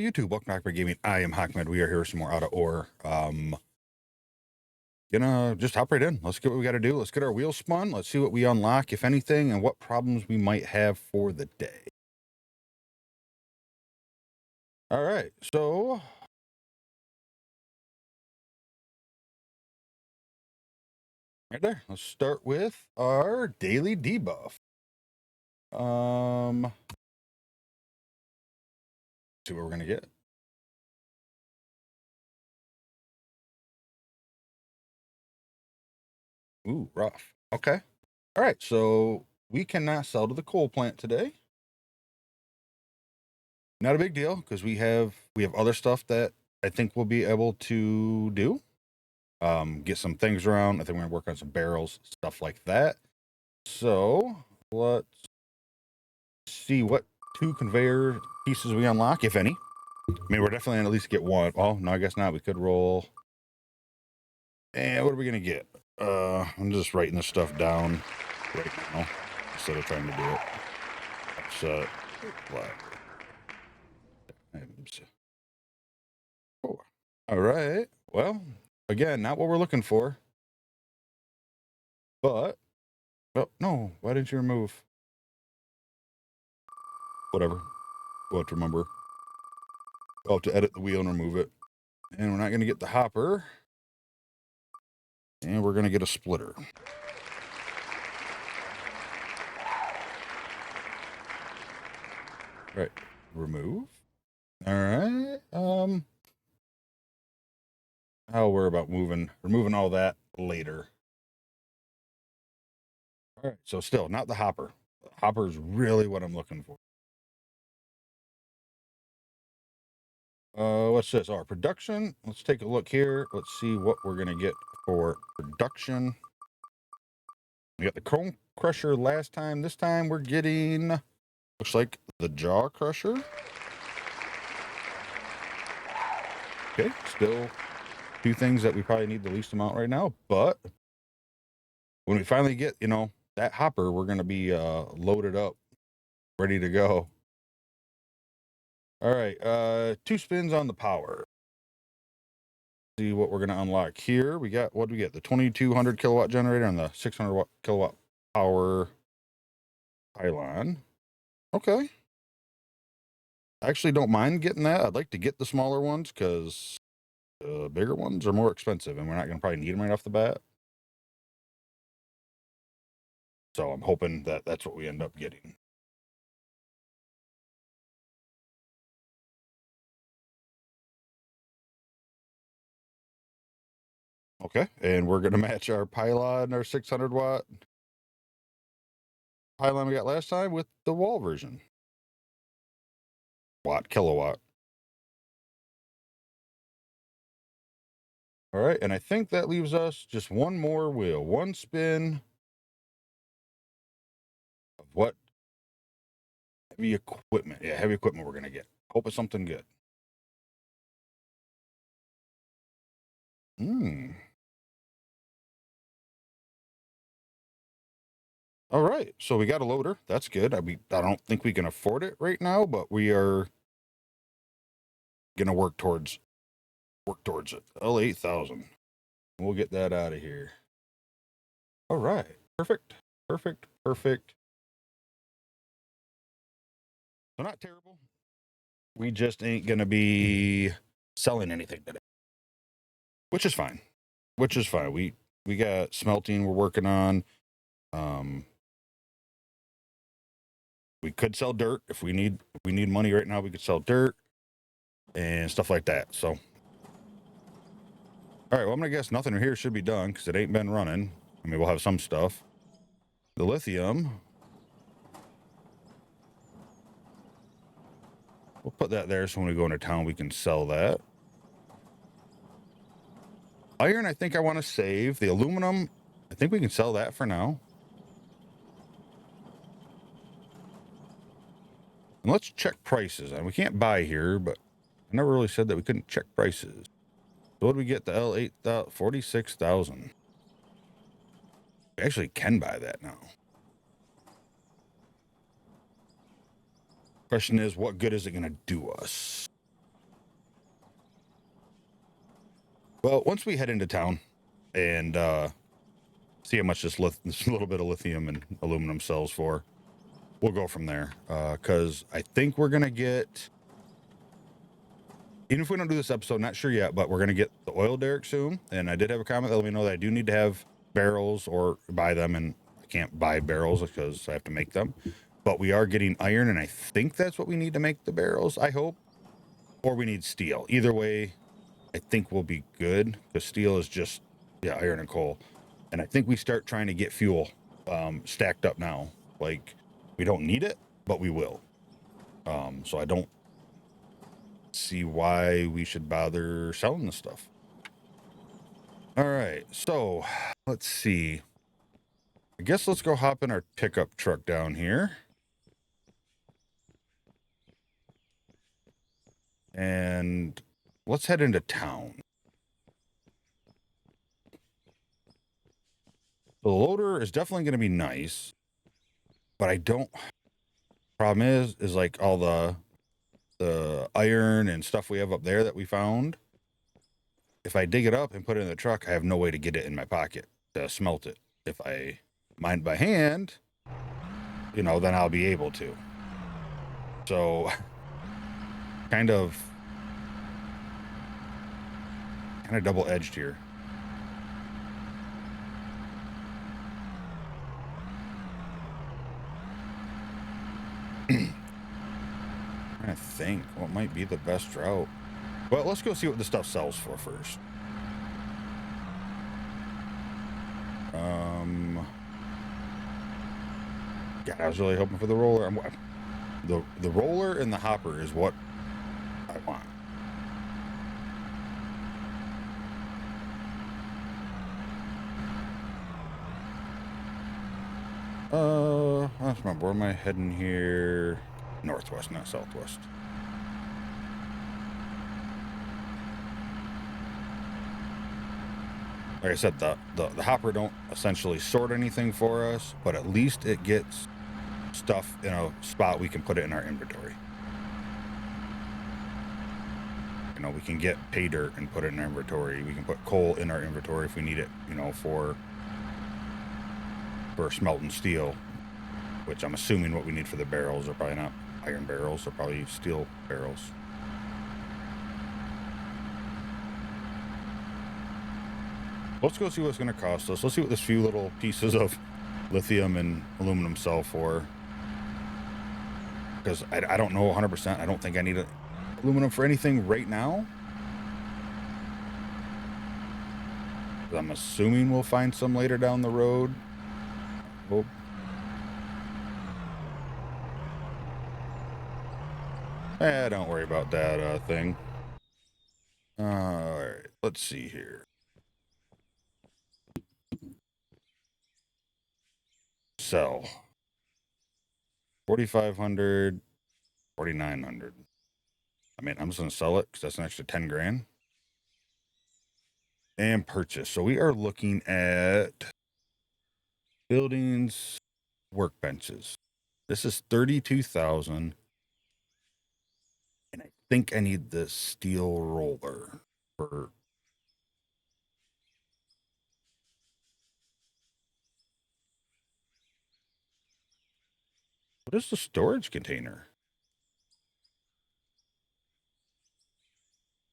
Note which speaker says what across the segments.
Speaker 1: YouTube, welcome back to Gaming. I am Ahmed. We are here with some more out of ore. Gonna just hop right in. Let's get what we got to do. Let's get our wheels spun. Let's see what we unlock, if anything, and what problems we might have for the day. All right, so right there. Let's start with our daily debuff. See what we're gonna get. Ooh, rough. Okay. All right, so we cannot sell to the coal plant today. Not a big deal because we have other stuff that I think we'll be able to do. Get some things around. I think we're gonna work on some barrels, stuff like that. So let's see what 2 conveyor pieces we unlock, if any. I mean, we're definitely gonna at least get 1. Oh, no, I guess not. We could roll. And what are we gonna get? I'm just writing this stuff down right now instead of trying to do it. So, all right. Well, again, not what we're looking for. But, oh, no, why didn't you remove? Whatever. We'll have to remember. We'll have to edit the wheel and remove it. And we're not going to get the hopper. And we're going to get a splitter. Right. Remove. All right. I'll worry about removing all that later. All right. So still not the hopper. The hopper is really what I'm looking for. What's this? Our production. Let's take a look here. Let's see what we're going to get for production. We got the chrome crusher last time. This time we're getting, looks like the jaw crusher. Okay, still 2 things that we probably need the least amount right now, but when we finally get, that hopper, we're going to be loaded up, ready to go. All right, 2 spins on the power. See what we're going to unlock here. We got, what do we get? The 2200 kilowatt generator and the 600 kilowatt power pylon. Okay. I actually don't mind getting that. I'd like to get the smaller ones because the bigger ones are more expensive and we're not going to probably need them right off the bat. So I'm hoping that that's what we end up getting. Okay, and we're going to match our pylon, our 600 watt pylon we got last time with the wall version. Kilowatt. All right, and I think that leaves us just one more wheel, 1 spin of what heavy equipment. Yeah, heavy equipment we're going to get. Hope it's something good. All right, so we got a loader. That's good. I don't think we can afford it right now, but we are gonna work towards it. L8000. We'll get that out of here. All right, perfect. So not terrible. We just ain't gonna be selling anything today, which is fine. We got smelting we're working on. We could sell dirt if we need money right now. We could sell dirt and stuff like that. So, all right. Well, I'm gonna guess nothing here should be done because it ain't been running. I mean, we'll have some stuff. The lithium, we'll put that there so when we go into town we can sell that. Iron, I think I want to save. The aluminum, I think we can sell that for now. And let's check prices. And we can't buy here, but I never really said that we couldn't check prices. So what do we get? The L8, 46,000. We actually can buy that now. Question is, what good is it going to do us? Well, once we head into town and see how much this little bit of lithium and aluminum sells for, we'll go from there. Because I think we're gonna get, even if we don't do this episode, not sure yet, but we're gonna get the oil derrick soon. And I did have a comment that let me know that I do need to have barrels or buy them, and I can't buy barrels because I have to make them. But we are getting iron, and I think that's what we need to make the barrels. I hope, or we need steel. Either way, I think we'll be good because steel is just iron and coal. And I think we start trying to get fuel stacked up now. Like, we don't need it, but we will. So I don't see why we should bother selling this stuff. All right, so let's see. I guess let's go hop in our pickup truck down here. And let's head into town. The loader is definitely going to be nice, but I don't. Problem is like all the iron and stuff we have up there that we found. If I dig it up and put it in the truck, I have no way to get it in my pocket to smelt it. If I mine by hand, then I'll be able to. So, kind of double-edged here. I think what might be the best route. Well, let's go see what the stuff sells for first. God, I was really hoping for the roller. The roller and the hopper is what I want. Let's remember, where am I heading here? Northwest, not southwest. Like I said, the hopper don't essentially sort anything for us, but at least it gets stuff in a spot we can put it in our inventory. We can get pay dirt and put it in our inventory. We can put coal in our inventory if we need it, for smelting steel, which I'm assuming what we need for the barrels are probably not iron barrels, they're probably steel barrels. Let's go see what it's going to cost us. Let's see what this few little pieces of lithium and aluminum sell for. Because I don't know 100%. I don't think I need aluminum for anything right now. I'm assuming we'll find some later down the road. Hope. Don't worry about that thing. All right, let's see here. Sell 4,500, 4,900. I mean, I'm just gonna sell it because that's an extra 10 grand. And purchase. So we are looking at buildings, workbenches. This is 32,000. And I think I need the steel roller for. What is the storage container?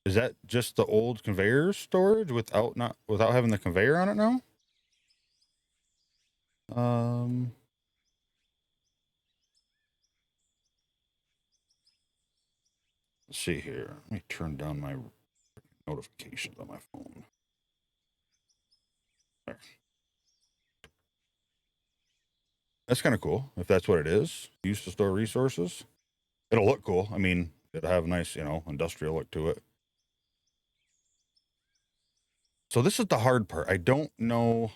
Speaker 1: Is that just the old conveyor storage without having the conveyor on it now? Let's see here. Let me turn down my notifications on my phone. There. That's kind of cool. If that's what it is, used to store resources. It'll look cool. I mean, it'll have a nice, industrial look to it. So this is the hard part. I don't know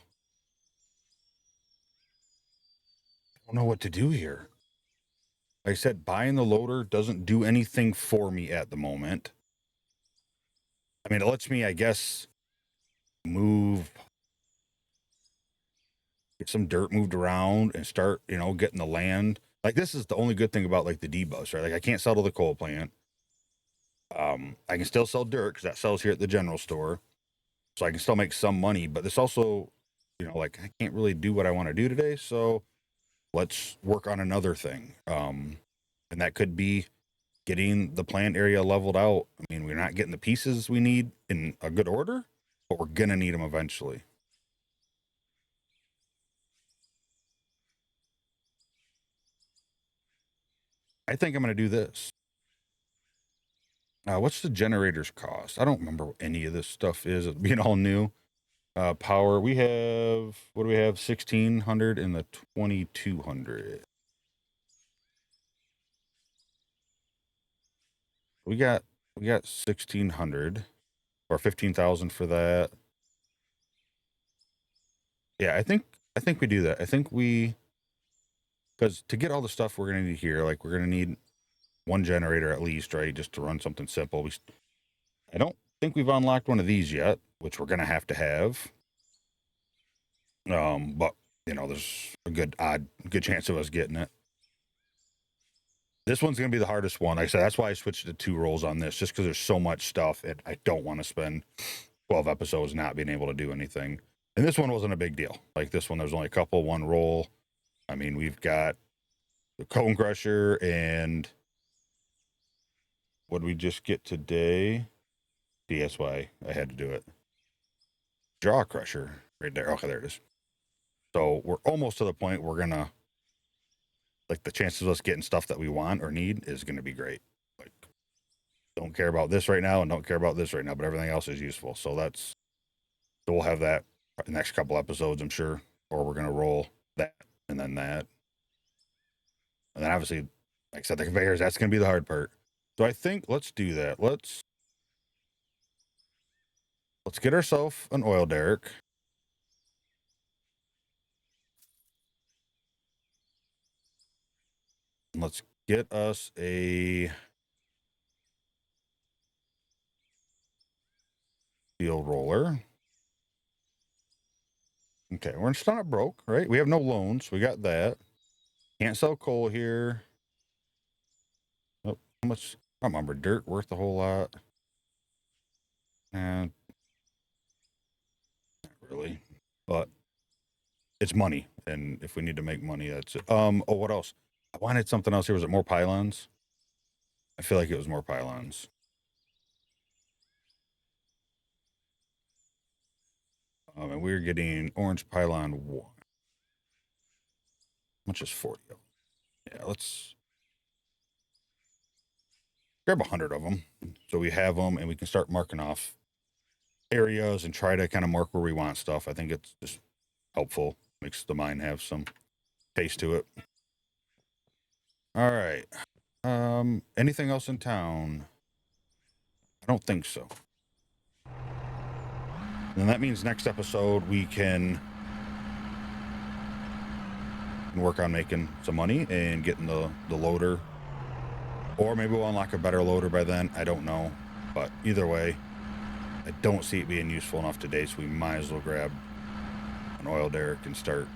Speaker 1: what to do here. Like I said, buying the loader doesn't do anything for me at the moment. I mean, it lets me, I guess, get some dirt moved around and start, getting the land. Like, this is the only good thing about, like, the D-bus, right? Like, I can't sell to the coal plant. I can still sell dirt because that sells here at the general store. so I can still make some money. But this also, you know, like I can't really do what I want to do today, so let's work on another thing. And that could be getting the plant area leveled out. I mean, we're not getting the pieces we need in a good order, but we're gonna need them eventually. I think I'm gonna do this. What's the generator's cost? I don't remember what any of this stuff is. It being all new. Power. We have, what do we have? 1600 and the 2200. We got 1600 or 15,000 for that. Yeah, I think we do that. I think we, because to get all the stuff we're gonna need here, like we're gonna need one generator at least, right? Just to run something simple. I don't think we've unlocked one of these yet, which we're gonna have to have. But you know, there's a good chance of us getting it. This one's gonna be the hardest one. Like I said, that's why I switched to 2 rolls on this, just because there's so much stuff, and I don't want to spend 12 episodes not being able to do anything. And this one wasn't a big deal. Like this one, there's only a couple, one roll. I mean, we've got the cone crusher and what did we just get today? See, that's why I had to do it. Jaw crusher right there. Okay, there it is. So we're almost to the point we're gonna, like, the chances of us getting stuff that we want or need is gonna be great. Like, don't care about this right now and don't care about this right now, but everything else is useful. So we'll have that the next couple episodes, I'm sure, or we're gonna roll that and then that, and then obviously, like I said, the conveyors. That's gonna be the hard part. So I think let's do that. Let's get ourselves an oil derrick. Let's get us a steel roller. Okay, we're still not broke, right? We have no loans. We got that. Can't sell coal here. Oh, how much? I don't remember. Dirt worth a whole lot. And not really. But it's money. And if we need to make money, that's it. Oh, what else? I wanted something else here. Was it more pylons? I feel like it was more pylons. And we were getting orange pylon 1. How much is 40? Yeah, let's grab 100 of them. So we have them and we can start marking off areas and try to kind of mark where we want stuff. I think it's just helpful. Makes the mind have some taste to it. All right. Anything else in town? I don't think so. And that means next episode we can work on making some money and getting the loader. Or maybe we'll unlock a better loader by then. I don't know. But either way, I don't see it being useful enough today, so we might as well grab an oil derrick and start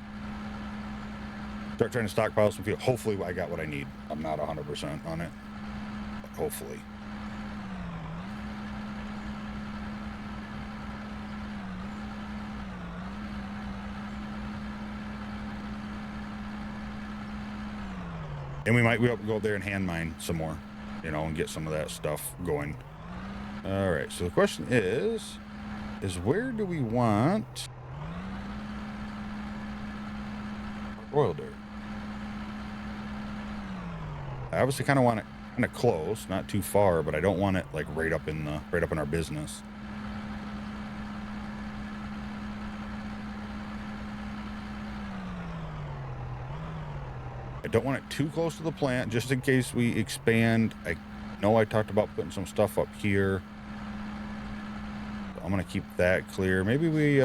Speaker 1: trying to stockpile some fuel. Hopefully I got what I need. I'm not 100% on it, but hopefully. And we might go up there and hand mine some more, you know, and get some of that stuff going. All right, so the question is where do we want oil derrick? I obviously kind of want it kind of close, not too far, but I don't want it like right up in our business. I don't want it too close to the plant, just in case we expand. I know I talked about putting some stuff up here. So I'm gonna keep that clear. Maybe we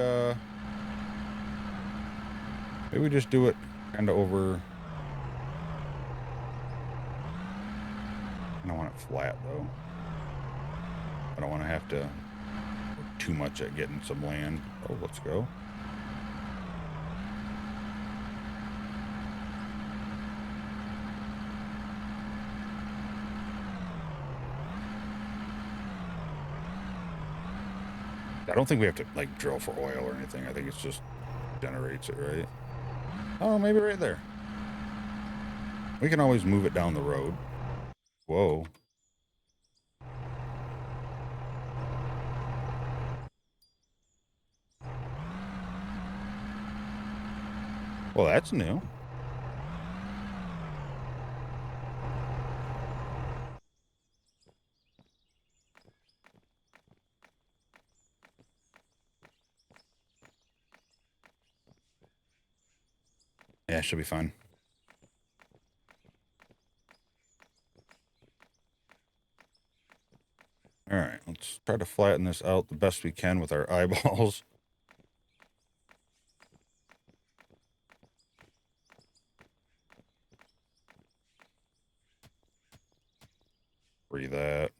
Speaker 1: just do it kind of over. I don't want it flat though. I don't want to have to work too much at getting some land. Oh, let's go. I don't think we have to like drill for oil or anything. I think it's just generates it, right? Oh, maybe right there. We can always move it down the road. Whoa. Well, that's new. Yeah, should be fine. All right, let's try to flatten this out the best we can with our eyeballs. Free that.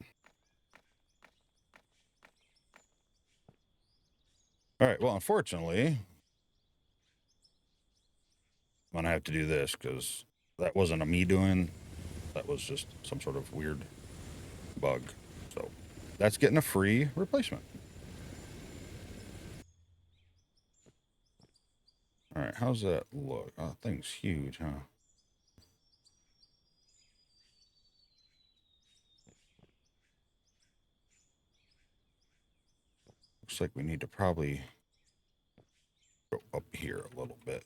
Speaker 1: All right, well, unfortunately, I'm going to have to do this because that wasn't a me doing. That was just some sort of weird bug. So that's getting a free replacement. All right, how's that look? Oh, thing's huge, huh? Looks like we need to probably go up here a little bit.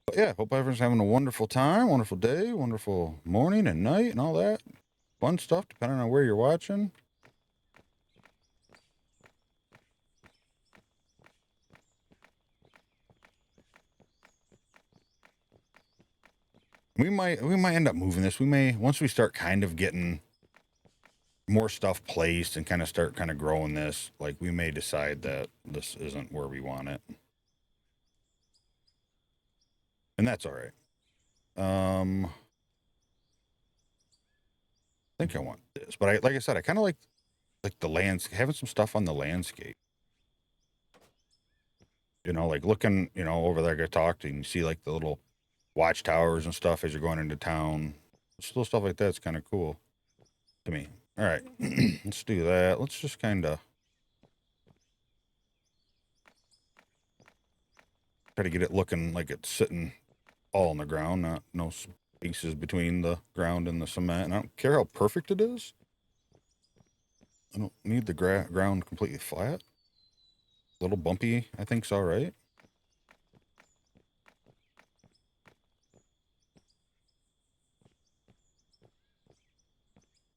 Speaker 1: But yeah, hope everyone's having a wonderful time, wonderful day, wonderful morning and night and all that fun stuff, depending on where you're watching. We might end up moving this. We may, once we start kind of getting more stuff placed and kind of start kind of growing this, like we may decide that this isn't where we want it. And that's all right. I think I want this, but like I said, I kind of like the landscape, having some stuff on the landscape. You know, like looking, you know, over there, I talked and you see like the little watchtowers and stuff as you're going into town. Little stuff like that's kind of cool to me. All right, let's do that. Let's just kind of try to get it looking like it's sitting all on the ground, not no spaces between the ground and the cement. And I don't care how perfect it is. I don't need the ground completely flat. A little bumpy, I think's all right.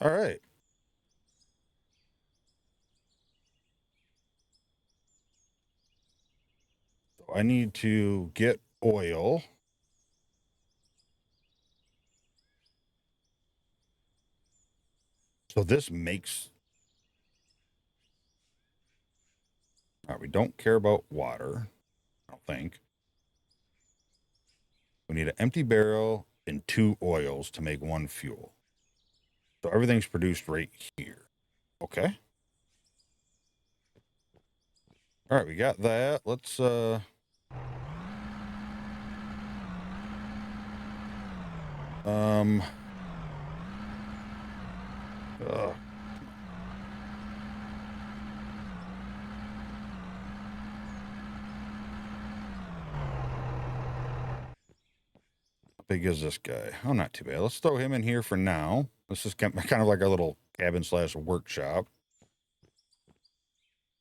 Speaker 1: All right. So I need to get oil. So this makes. We don't care about water, I don't think. We need an empty barrel and 2 oils to make 1 fuel. So everything's produced right here. Okay. All right, we got that. Let's um uh, how big is this guy? Oh, not too bad. Let's throw him in here for now. This is kind of like our little cabin / workshop.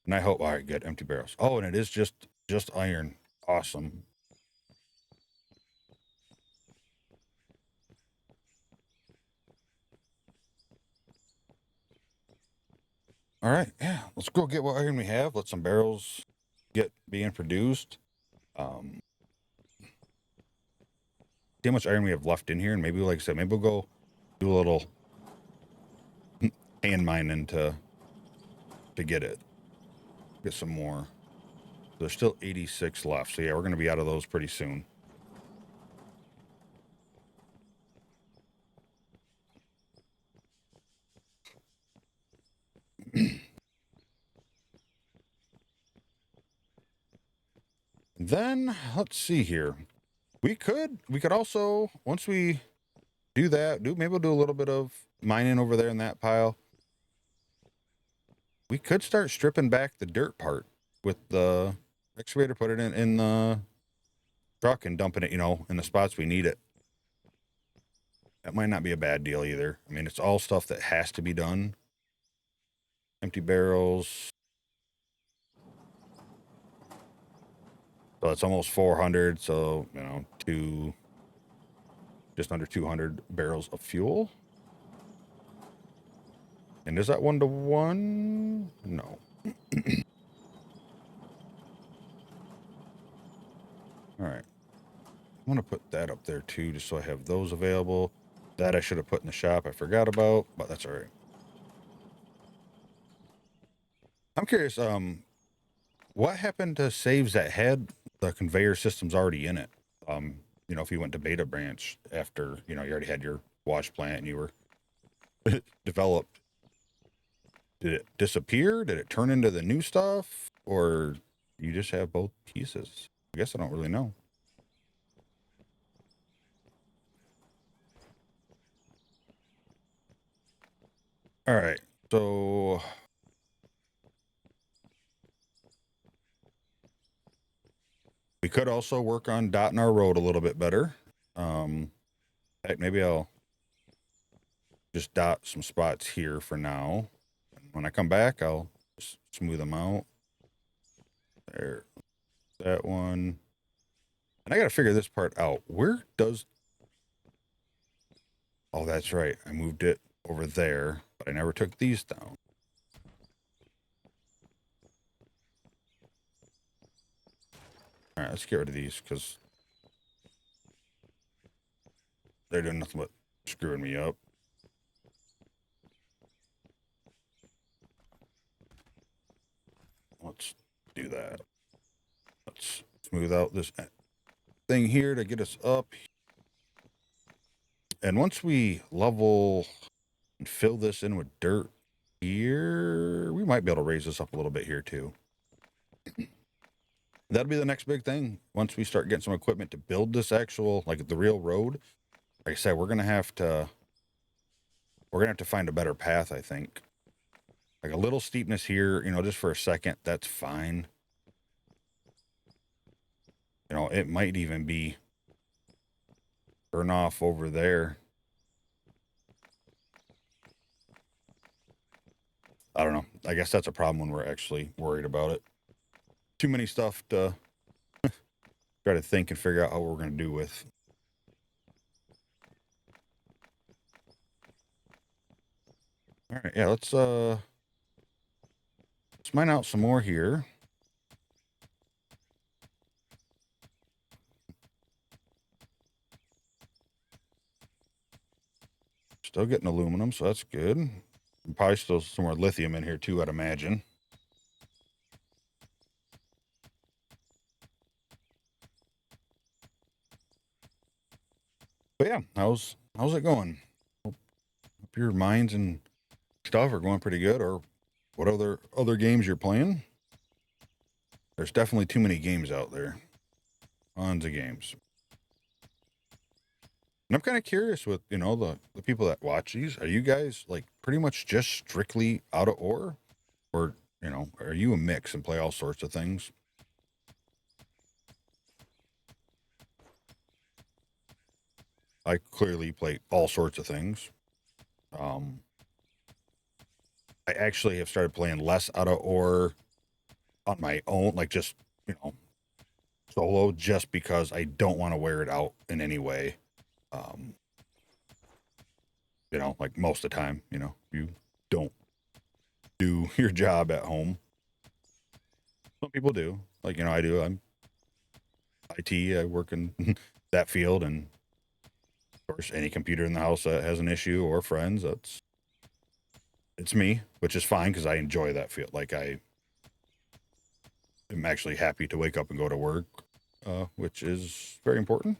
Speaker 1: And I hope, all right, good, empty barrels. Oh, and it is just iron. Awesome. All right, yeah, let's go get what iron we have. Let some barrels get being produced. See how much iron we have left in here, and maybe, like I said, maybe we'll go do a little hand mining to get it. Get some more. There's still 86 left, so yeah, we're gonna be out of those pretty soon. Then let's see here. We could also, once we do that, maybe we'll do a little bit of mining over there in that pile. we could start stripping back the dirt part with the excavator, put it in the truck and dumping it, you know, in the spots we need it. That might not be a bad deal either. I mean, it's all stuff that has to be done. Empty barrels. So it's almost 400. So, you know, just under 200 barrels of fuel. And is that 1-to-1? No. All right. I'm going to put that up there too, just so I have those available. That I should have put in the shop. I forgot about, but that's all right. I'm curious, what happened to saves that had the conveyor systems already in it? You know, if you went to beta branch after, you know, you already had your wash plant and you were developed, did it disappear? Did it turn into the new stuff? Or you just have both pieces? I guess I don't really know. All right, so we could also work on dotting our road a little bit better. Heck, maybe I'll just dot some spots here for now. When I come back, I'll just smooth them out. There, that one. And I got to figure this part out. Where does... Oh, that's right. I moved it over there, but I never took these down. All right, let's get rid of these because they're doing nothing but screwing me up. Let's do that. Let's smooth out this thing here to get us up. And once we level and fill this in with dirt here, we might be able to raise this up a little bit here too. That'll be the next big thing. Once we start getting some equipment to build this actual, like the real road, like I said, we're gonna have to find a better path, I think. Like a little steepness here, you know, just for a second, that's fine. You know, it might even be burn off over there. I don't know. I guess that's a problem when we're actually worried about it. Too many stuff to try to think and figure out how we're going to do with. All right, yeah, let's mine out some more here. Still getting aluminum, so that's good. Probably still some more lithium in here too, I'd imagine. But yeah, how's it going? Hope your mines and stuff are going pretty good, or what other games you're playing? There's definitely too many games out there. Tons of games. And I'm kind of curious with, you know, the people that watch these, are you guys like pretty much just strictly out of ore? Or, you know, are you a mix and play all sorts of things? I clearly play all sorts of things. Um, I actually have started playing less out of ore on my own, like just, you know, solo, just because I don't want to wear it out in any way. Um, you know, like most of the time, you know, you don't do your job at home. Some people do, like, you know, I do. I'm IT, I work in that field, and of course, any computer in the house that has an issue or friends, it's me, which is fine because I enjoy that field. Like I am actually happy to wake up and go to work, which is very important.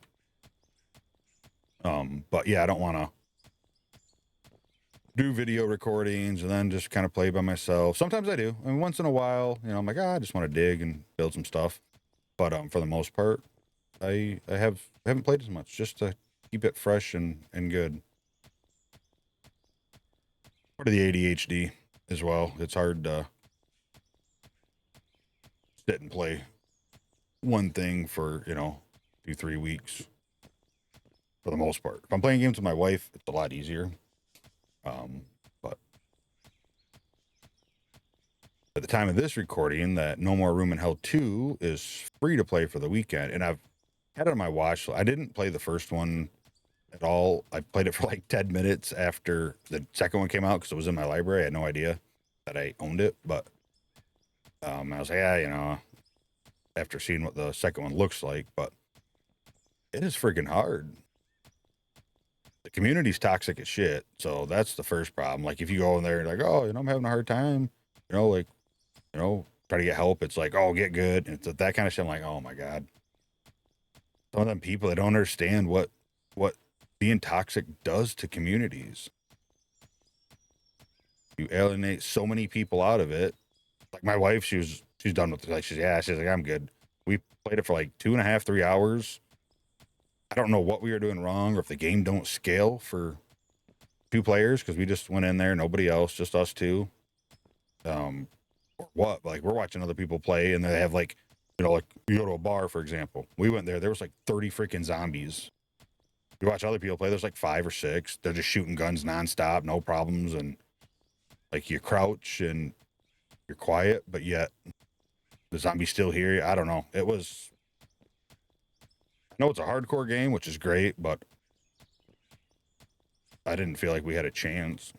Speaker 1: But yeah, I don't want to do video recordings and then just kind of play by myself. Sometimes I do. I mean, once in a while, you know, I'm like, I just want to dig and build some stuff. But for the most part, I haven't played as much just to keep it fresh and good. Part of the ADHD as well. It's hard to sit and play one thing for, 2-3 weeks for the most part. If I'm playing games with my wife, it's a lot easier. But at the time of this recording, that No More Room in Hell 2 is free to play for the weekend, and I've had it on my watch. I didn't play the first one at all. I played it for like 10 minutes after the second one came out because it was in my library. I had no idea that I owned it, but I was like, yeah, after seeing what the second one looks like, but it is freaking hard. The community's toxic as shit, so that's the first problem. Like, if you go in there and like, oh, I'm having a hard time, try to get help, it's like, oh, get good. And it's that kind of shit. I'm like, oh my God. Some of them people that don't understand what being toxic does to communities. You alienate so many people out of it. Like my wife, she's done with it. Like she's like, I'm good. We played it for like 2.5, 3 hours. I don't know what we were doing wrong or if the game don't scale for 2 players because we just went in there, nobody else, just us two. Or what? Like we're watching other people play and they have like, like you go to a bar, for example. We went there was like 30 freaking zombies. You watch other people play, there's like 5 or 6. They're just shooting guns nonstop, no problems. And like you crouch and you're quiet, but yet the zombies still hear you. I don't know. I know it's a hardcore game, which is great, but I didn't feel like we had a chance.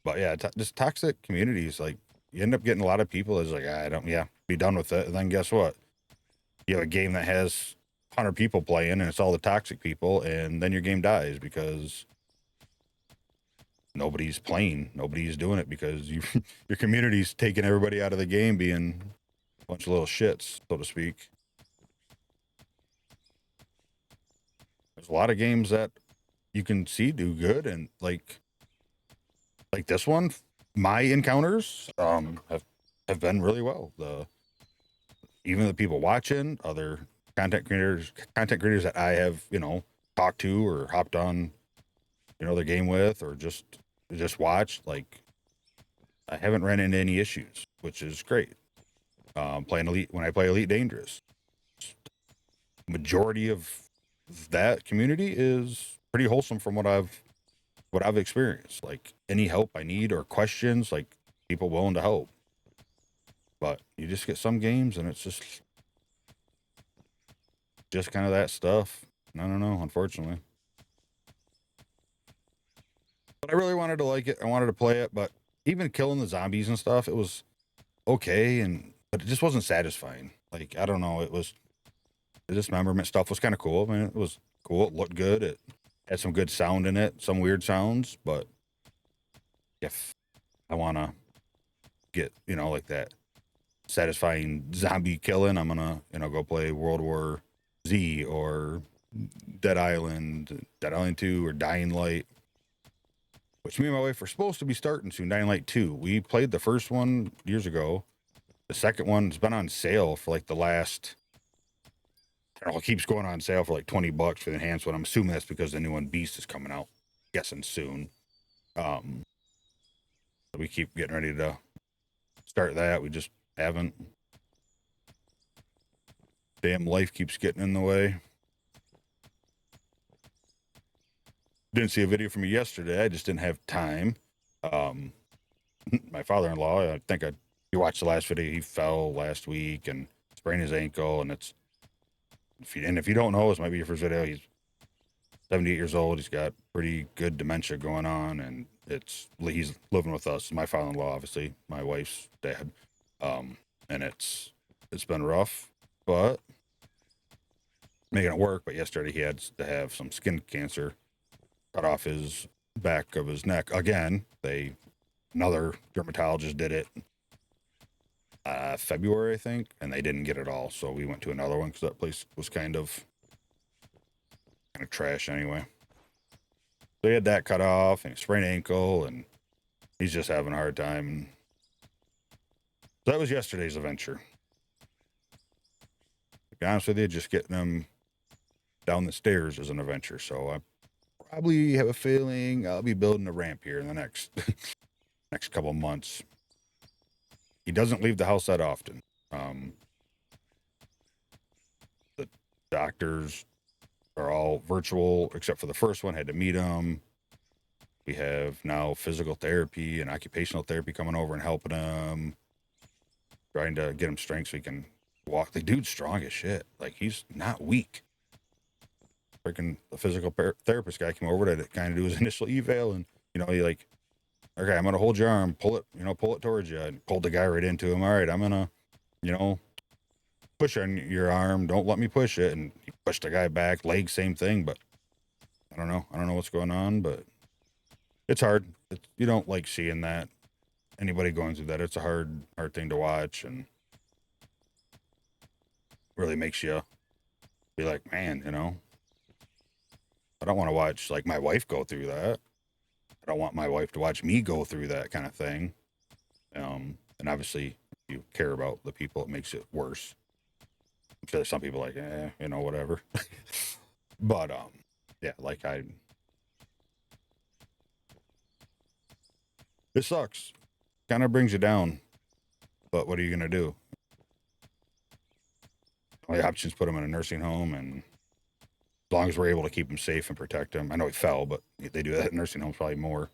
Speaker 1: But yeah, just toxic communities, like you end up getting a lot of people that's like, be done with it. And then guess what? You have a game that has 100 people playing and it's all the toxic people, and then your game dies because nobody's playing, nobody's doing it because your community's taking everybody out of the game being a bunch of little shits, so to speak. There's a lot of games that you can see do good, and like this one, my encounters have been really well. Even the people watching, other content creators that I have, talked to or hopped on, their game with, or just watched, like I haven't ran into any issues, which is great. Playing Elite, when I play Elite Dangerous, majority of that community is pretty wholesome from what I've experienced. Like any help I need or questions, like people willing to help. But you just get some games and it's just kind of that stuff. I don't know, unfortunately. But I really wanted to like it. I wanted to play it, but even killing the zombies and stuff, it was okay, but it just wasn't satisfying. Like, I don't know, the dismemberment stuff was kind of cool. I mean, it was cool. It looked good. It had some good sound in it, some weird sounds, but if I want to get, like that satisfying zombie killing, I'm going to, go play World War Z or Dead Island 2 or Dying Light, which me and my wife are supposed to be starting soon. Dying Light 2. We played the first one years ago. The second one's been on sale for like the last, I don't know, it keeps going on sale for like $20 for the enhanced one. I'm assuming that's because the new one, Beast, is coming out. Guessing soon. We keep getting ready to start that. We just haven't. Damn, life keeps getting in the way. Didn't see a video from me yesterday. I just didn't have time. My father-in-law, I think you watched the last video. He fell last week and sprained his ankle, and if you don't know, this might be your first video. He's 78 years old. He's got pretty good dementia going on, and he's living with us. My father-in-law, obviously, my wife's dad, and it's been rough, but making it work. But yesterday he had to have some skin cancer cut off his back of his neck again. Another dermatologist did it February, I think, and they didn't get it all. So we went to another one because that place was kind of trash anyway. So he had that cut off and a sprained ankle, and he's just having a hard time. So that was yesterday's adventure. To be honest with you, just getting him down the stairs is an adventure. So I probably have a feeling I'll be building a ramp here in the next couple of months. he doesn't leave the house that often. The doctors are all virtual except for the first one. Had to meet him. We have now physical therapy and occupational therapy coming over and helping him, trying to get him strength so he can walk. The dude's strong as shit. Like, he's not weak. Freaking the physical therapist guy came over to kind of do his initial eval, and he like, okay, I'm gonna hold your arm, pull it towards you, and pulled the guy right into him. All right, I'm gonna, push on your arm. Don't let me push it. And he pushed the guy back. Leg, same thing. But I don't know what's going on, but it's hard. You don't like seeing that. Anybody going through that, it's a hard thing to watch, and really makes you be like, man, I don't want to watch like my wife go through that. I don't want my wife to watch me go through that kind of thing. And obviously, if you care about the people, it makes it worse. I'm sure there's some people like, whatever. But yeah, like it sucks. Kind of brings you down. But what are you gonna do? Only options put him in a nursing home, and as long as we're able to keep him safe and protect him. I know he fell, but they do that in nursing homes probably more.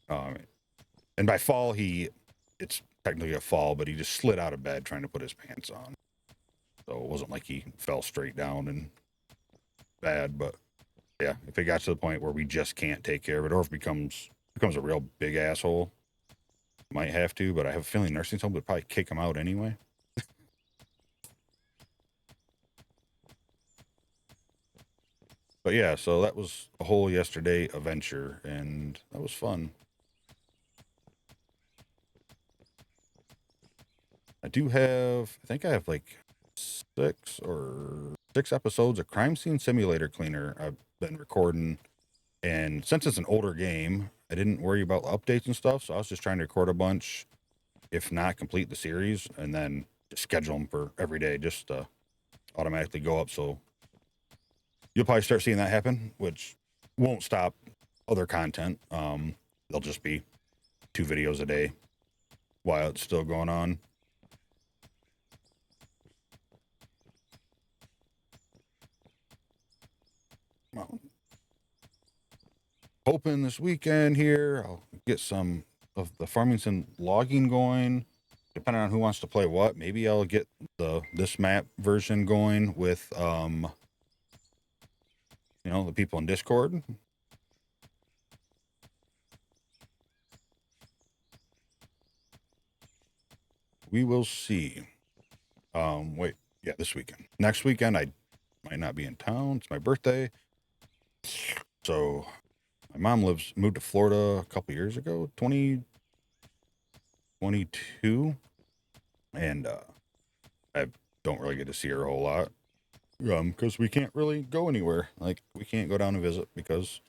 Speaker 1: And by fall, it's technically a fall, but he just slid out of bed trying to put his pants on. So it wasn't like he fell straight down and bad, but yeah, if it got to the point where we just can't take care of it, or if it becomes a real big asshole, might have to, but I have a feeling nursing home would probably kick him out anyway. But yeah, so that was a whole yesterday adventure, and that was fun. I think I have like 6 episodes of Crime Scene Simulator Cleaner I've been recording. And since it's an older game, I didn't worry about updates and stuff, so I was just trying to record a bunch, if not complete the series, and then just schedule them for every day just to automatically go up. So you'll probably start seeing that happen, which won't stop other content. They'll just be 2 videos a day while it's still going on. Well, hoping this weekend here I'll get some of the Farmington logging going. Depending on who wants to play what, maybe I'll get this map version going with the people in Discord. We will see. Wait, yeah, this weekend. Next weekend I might not be in town. It's my birthday. So my mom moved to Florida a couple years ago, 2022, and I don't really get to see her a whole lot. Because we can't really go anywhere. Like, we can't go down and visit because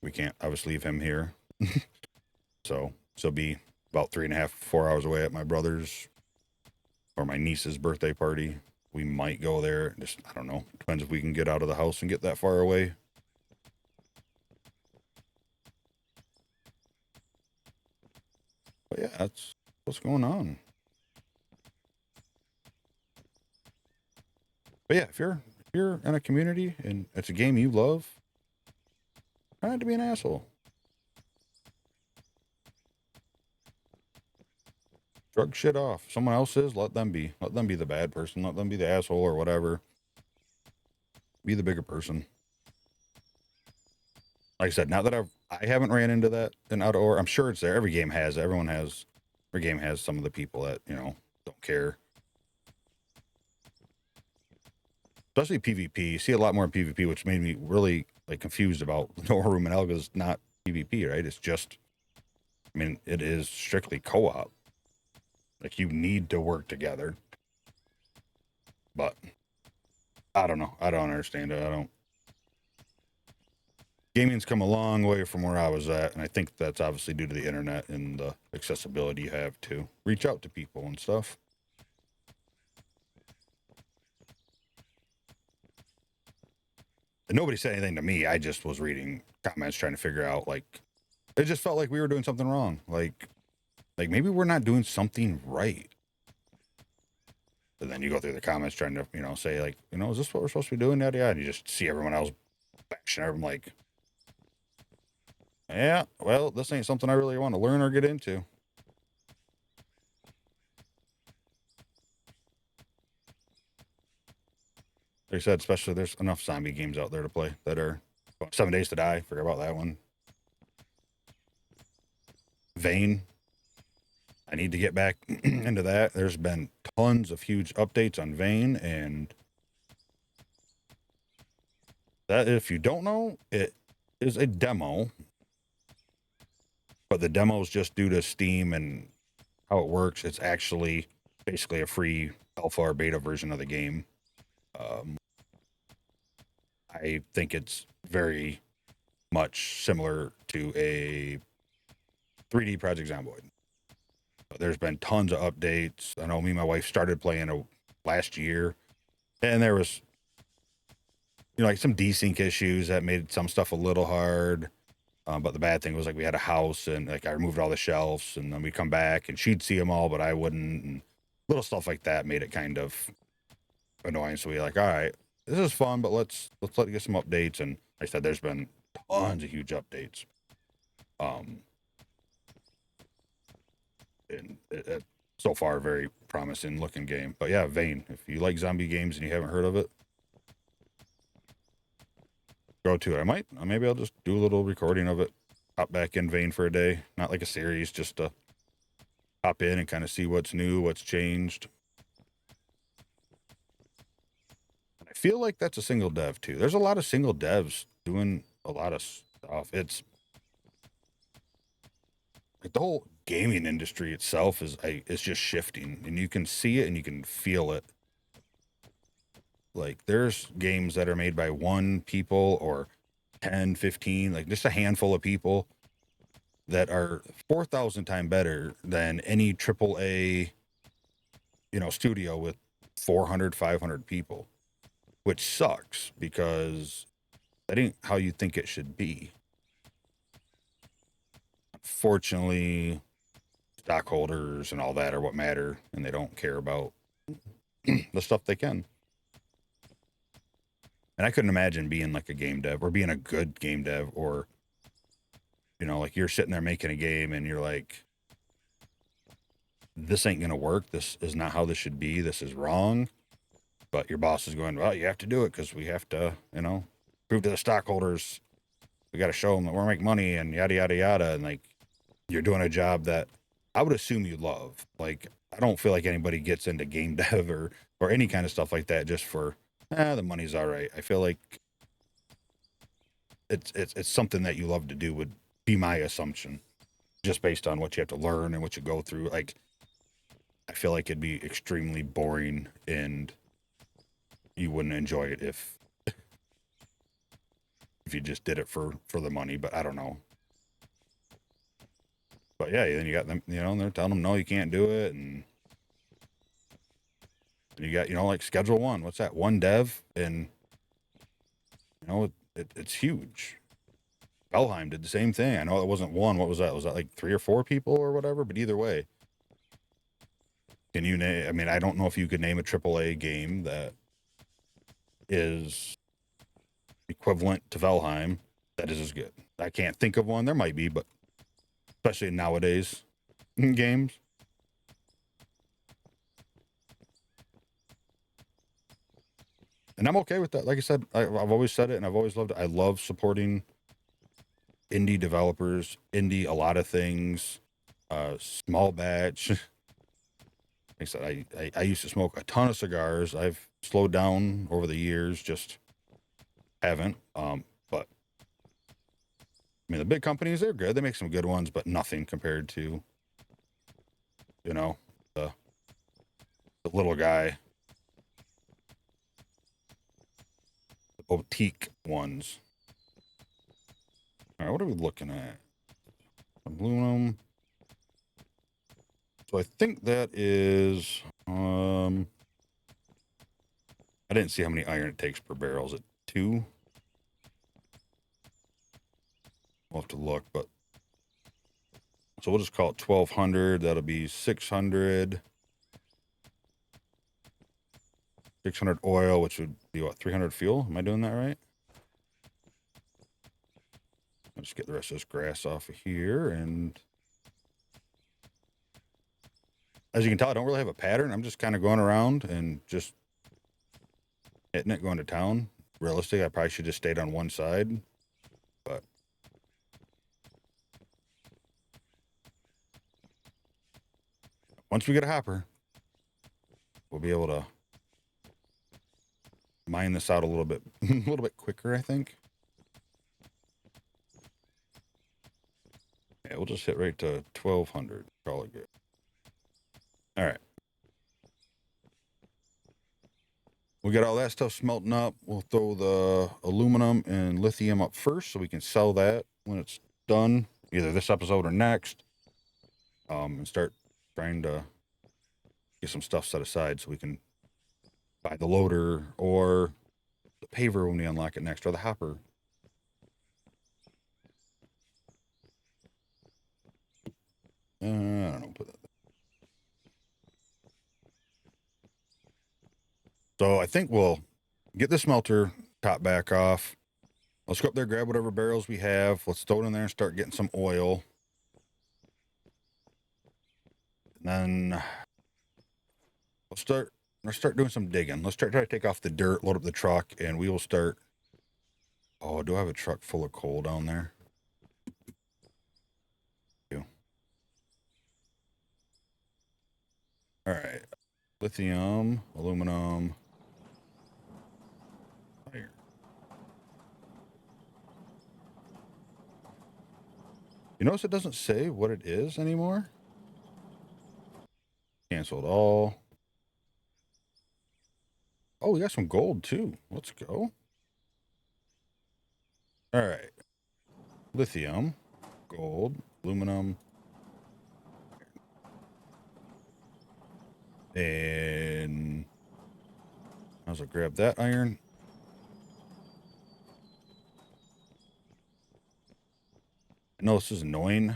Speaker 1: we can't obviously leave him here. So be about 3.5, 4 hours away at my brother's or my niece's birthday party. We might go there. Just, I don't know. Depends if we can get out of the house and get that far away. But yeah, that's what's going on. But yeah, if you're in a community and it's a game you love, try not to be an asshole. Shrug shit off. Someone else is, let them be. Let them be the bad person. Let them be the asshole or whatever. Be the bigger person. Like I said, now that I haven't ran into that in outdoor, I'm sure it's there. Every game has. Every game has some of the people that, don't care. Especially PvP. You see a lot more in PvP, which made me really confused about Nora Room and Elga's not PvP, right? It's just, it is strictly co-op. Like, you need to work together. But I don't know. I don't understand it. Gaming's come a long way from where I was at, and I think that's obviously due to the internet and the accessibility you have to reach out to people and stuff. And nobody said anything to me. I just was reading comments trying to figure out, it just felt like we were doing something wrong. Like, Like, maybe we're not doing something right. And then you go through the comments trying to, say like, is this what we're supposed to be doing? Yada yada. And you just see everyone else bashing everyone like, yeah, well, this ain't something I really want to learn or get into. Like I said, especially there's enough zombie games out there to play that are 7 Days to Die. Forget about that one. Vane. I need to get back into that. There's been tons of huge updates on Vane, and that, if you don't know, it is a demo, but the demo is just due to Steam and how it works. It's actually basically a free alpha or beta version of the game. I think it's very much similar to a 3D Project Zomboid. There's been tons of updates. I know me and my wife started playing last year, and there was, like some desync issues that made some stuff a little hard. But the bad thing was, like, we had a house and like I removed all the shelves, and then we'd come back and she'd see them all, but I wouldn't. And little stuff like that made it kind of annoying. So we were like, all right, this is fun, but let's let it get some updates. And like I said, there's been tons of huge updates. And it so far, very promising looking game. But yeah, Vane. If you like zombie games and you haven't heard of it, go to it. Maybe I'll just do a little recording of it. Hop back in Vane for a day, not like a series, just to hop in and kind of see what's new, what's changed. I feel like that's a single dev too. There's a lot of single devs doing a lot of stuff. It's like the whole gaming industry itself is just shifting, and you can see it and you can feel it. Like, there's games that are made by one people or 10, 15, like just a handful of people that are 4,000 times better than any triple A, studio with 400, 500 people, which sucks because that ain't how you think it should be. Unfortunately, stockholders and all that are what matter, and they don't care about the stuff they can. And I couldn't imagine being like a game dev or being a good game dev, or, like you're sitting there making a game and you're like, this ain't going to work. This is not how this should be. This is wrong. But your boss is going, well, you have to do it because we have to, prove to the stockholders, we got to show them that we're making money and yada, yada, yada. And like, you're doing a job that I would assume you love. Like, I don't feel like anybody gets into game dev or any kind of stuff like that just for, the money's all right. I feel like it's something that you love to do, would be my assumption, just based on what you have to learn and what you go through. Like, I feel like it'd be extremely boring and you wouldn't enjoy it if you just did it for the money. But I don't know. But yeah, then you got them, and they're telling them, no, you can't do it. And you got, like Schedule One. What's that? One dev, and it's huge. Valheim did the same thing. I know it wasn't one. What was that? Was that like 3 or 4 people or whatever? But either way, can you name? I mean, I don't know if you could name a AAA game that is equivalent to Valheim that is as good. I can't think of one. There might be, but especially nowadays in games. And I'm okay with that. Like I said, I've always said it, and I've always loved it. I love supporting indie developers, a lot of things, small batch. Like I said, I used to smoke a ton of cigars. I've slowed down over the years, just haven't. But I mean, the big companies, they're good. They make some good ones, but nothing compared to, the little guy, the boutique ones. All right, what are we looking at? Aluminum. So I think that is, I didn't see how many iron it takes per barrel. Is it 2? We'll have to look, but So we'll just call it 1200. That'll be 600. 600 oil, which would be what, 300 fuel? Am I doing that right? I'll just get the rest of this grass off of here. And as you can tell, I don't really have a pattern. I'm just kind of going around and just hitting it, going to town. Realistically, I probably should just stayed on one side, but once we get a hopper, we'll be able to mine this out a little bit, a little bit quicker, I think. Yeah, we'll just hit right to 1200. Call it good. All right. We got all that stuff smelting up. We'll throw the aluminum and lithium up first so we can sell that when it's done, either this episode or next. And start trying to get some stuff set aside so we can buy the loader or the paver when we unlock it next, or the hopper. I don't know. Put that there. So I think we'll get the smelter top back off. Let's go up there, grab whatever barrels we have. Let's throw it in there and start getting some oil. And then let's start doing some digging. Let's try to take off the dirt, load up the truck, and we will start. Oh, do I have a truck full of coal down there? All right. Lithium, aluminum, iron. You notice it doesn't say what it is anymore? Canceled all. Oh, we got some gold too. Let's go. All right. Lithium, gold, aluminum, and I'll grab that iron. I know this is annoying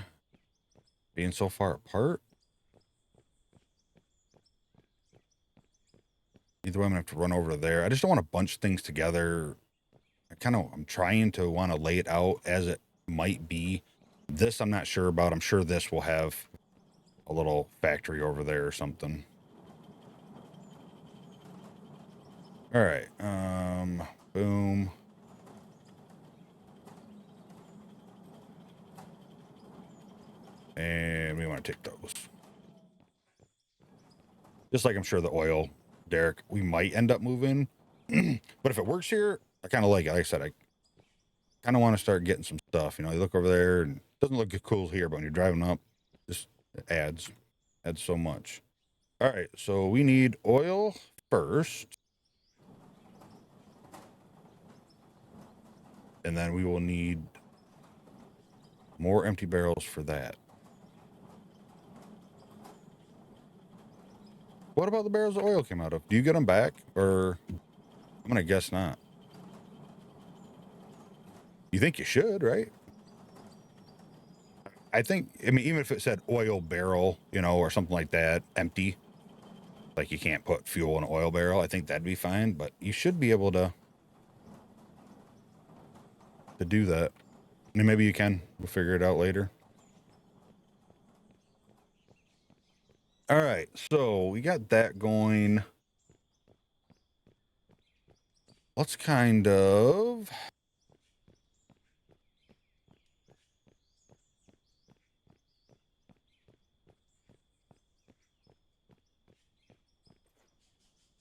Speaker 1: being so far apart. Either way, I'm gonna have to run over there. I just don't want to bunch things together. I'm trying to want to lay it out as it might be. This I'm not sure about. I'm sure this will have a little factory over there or something. All right. Boom. And we want to take those. Just like I'm sure the oil, Derek, we might end up moving. But if it works here, I kind of like it. Like I said, I kind of want to start getting some stuff. You know, you look over there and it doesn't look cool here, but when you're driving up, just it adds so much. All right, so we need oil first. And then we will need more empty barrels for that. What about the barrels of oil came out of? Do you get them back? Or I'm going to guess not. You think you should, right? I think, I mean, even if it said oil barrel, you know, or something like that, empty, like you can't put fuel in an oil barrel, I think that'd be fine. But you should be able to do that. And maybe you can. We'll figure it out later. All right, so we got that going. Let's kind of...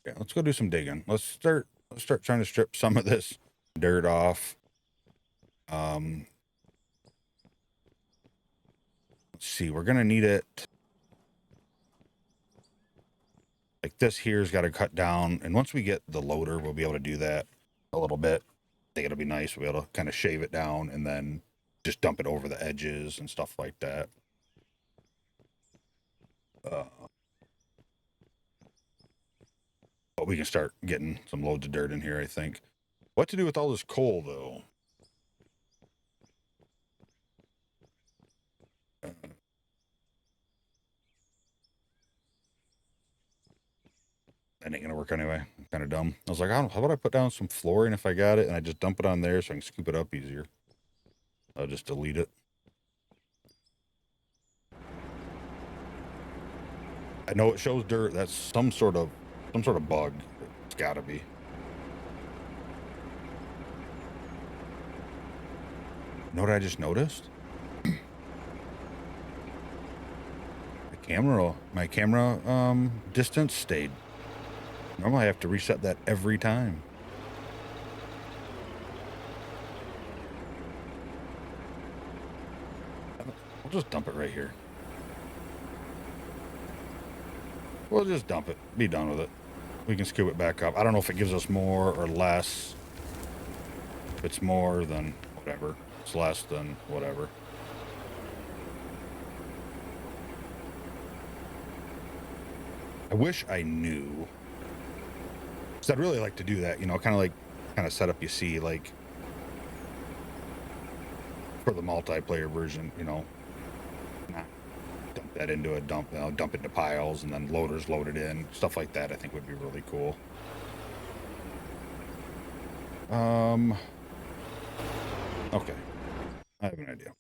Speaker 1: Yeah, let's go do some digging. Let's start trying to strip some of this dirt off. Let's see, we're gonna need it. Like this here's got to cut down, and once we get the loader, we'll be able to do that a little bit. I think it'll be nice. We'll be able to kind of shave it down and then just dump it over the edges and stuff like that. But we can start getting some loads of dirt in here, I think. What to do with all this coal, though? That ain't gonna work anyway. I'm kind of dumb. I was like, how about I put down some flooring if I got it, and I just dump it on there so I can scoop it up easier. I'll just delete it. I know it shows dirt. That's some sort of bug. It's gotta be. You know what I just noticed? My camera distance stayed. Normally I have to reset that every time. We'll just dump it right here. We'll just dump it. Be done with it. We can scoop it back up. I don't know if it gives us more or less. If it's more, then whatever. If it's less, then whatever. I wish I knew. Because I'd really like to do that, you know, kind of setup you see, like, for the multiplayer version, you know. Not dump that into a dump it into piles and then loaders load it in. Stuff like that I think would be really cool. Okay. I have an idea.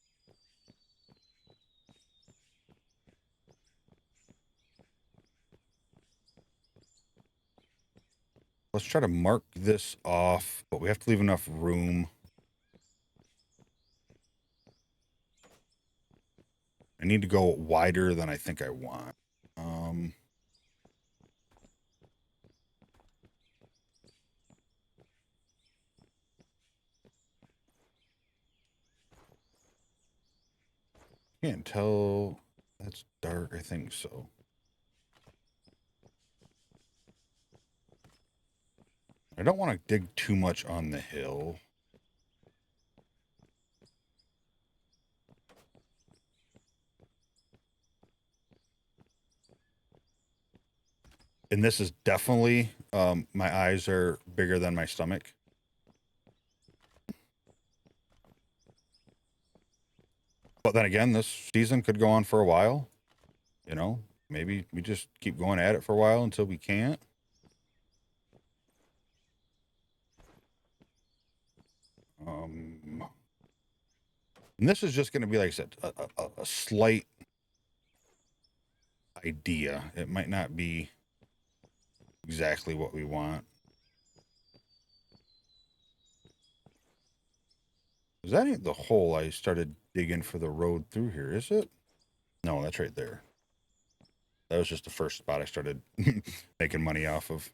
Speaker 1: Let's try to mark this off, but we have to leave enough room. I need to go wider than I think I want. Can't tell. That's dark, I think so. I don't want to dig too much on the hill. And this is definitely, my eyes are bigger than my stomach. But then again, this season could go on for a while. You know, maybe we just keep going at it for a while until we can't. And this is just going to be, like I said, a slight idea. It might not be exactly what we want. That ain't the hole I started digging for the road through here, is it? No, that's right there. That was just the first spot I started making money off of.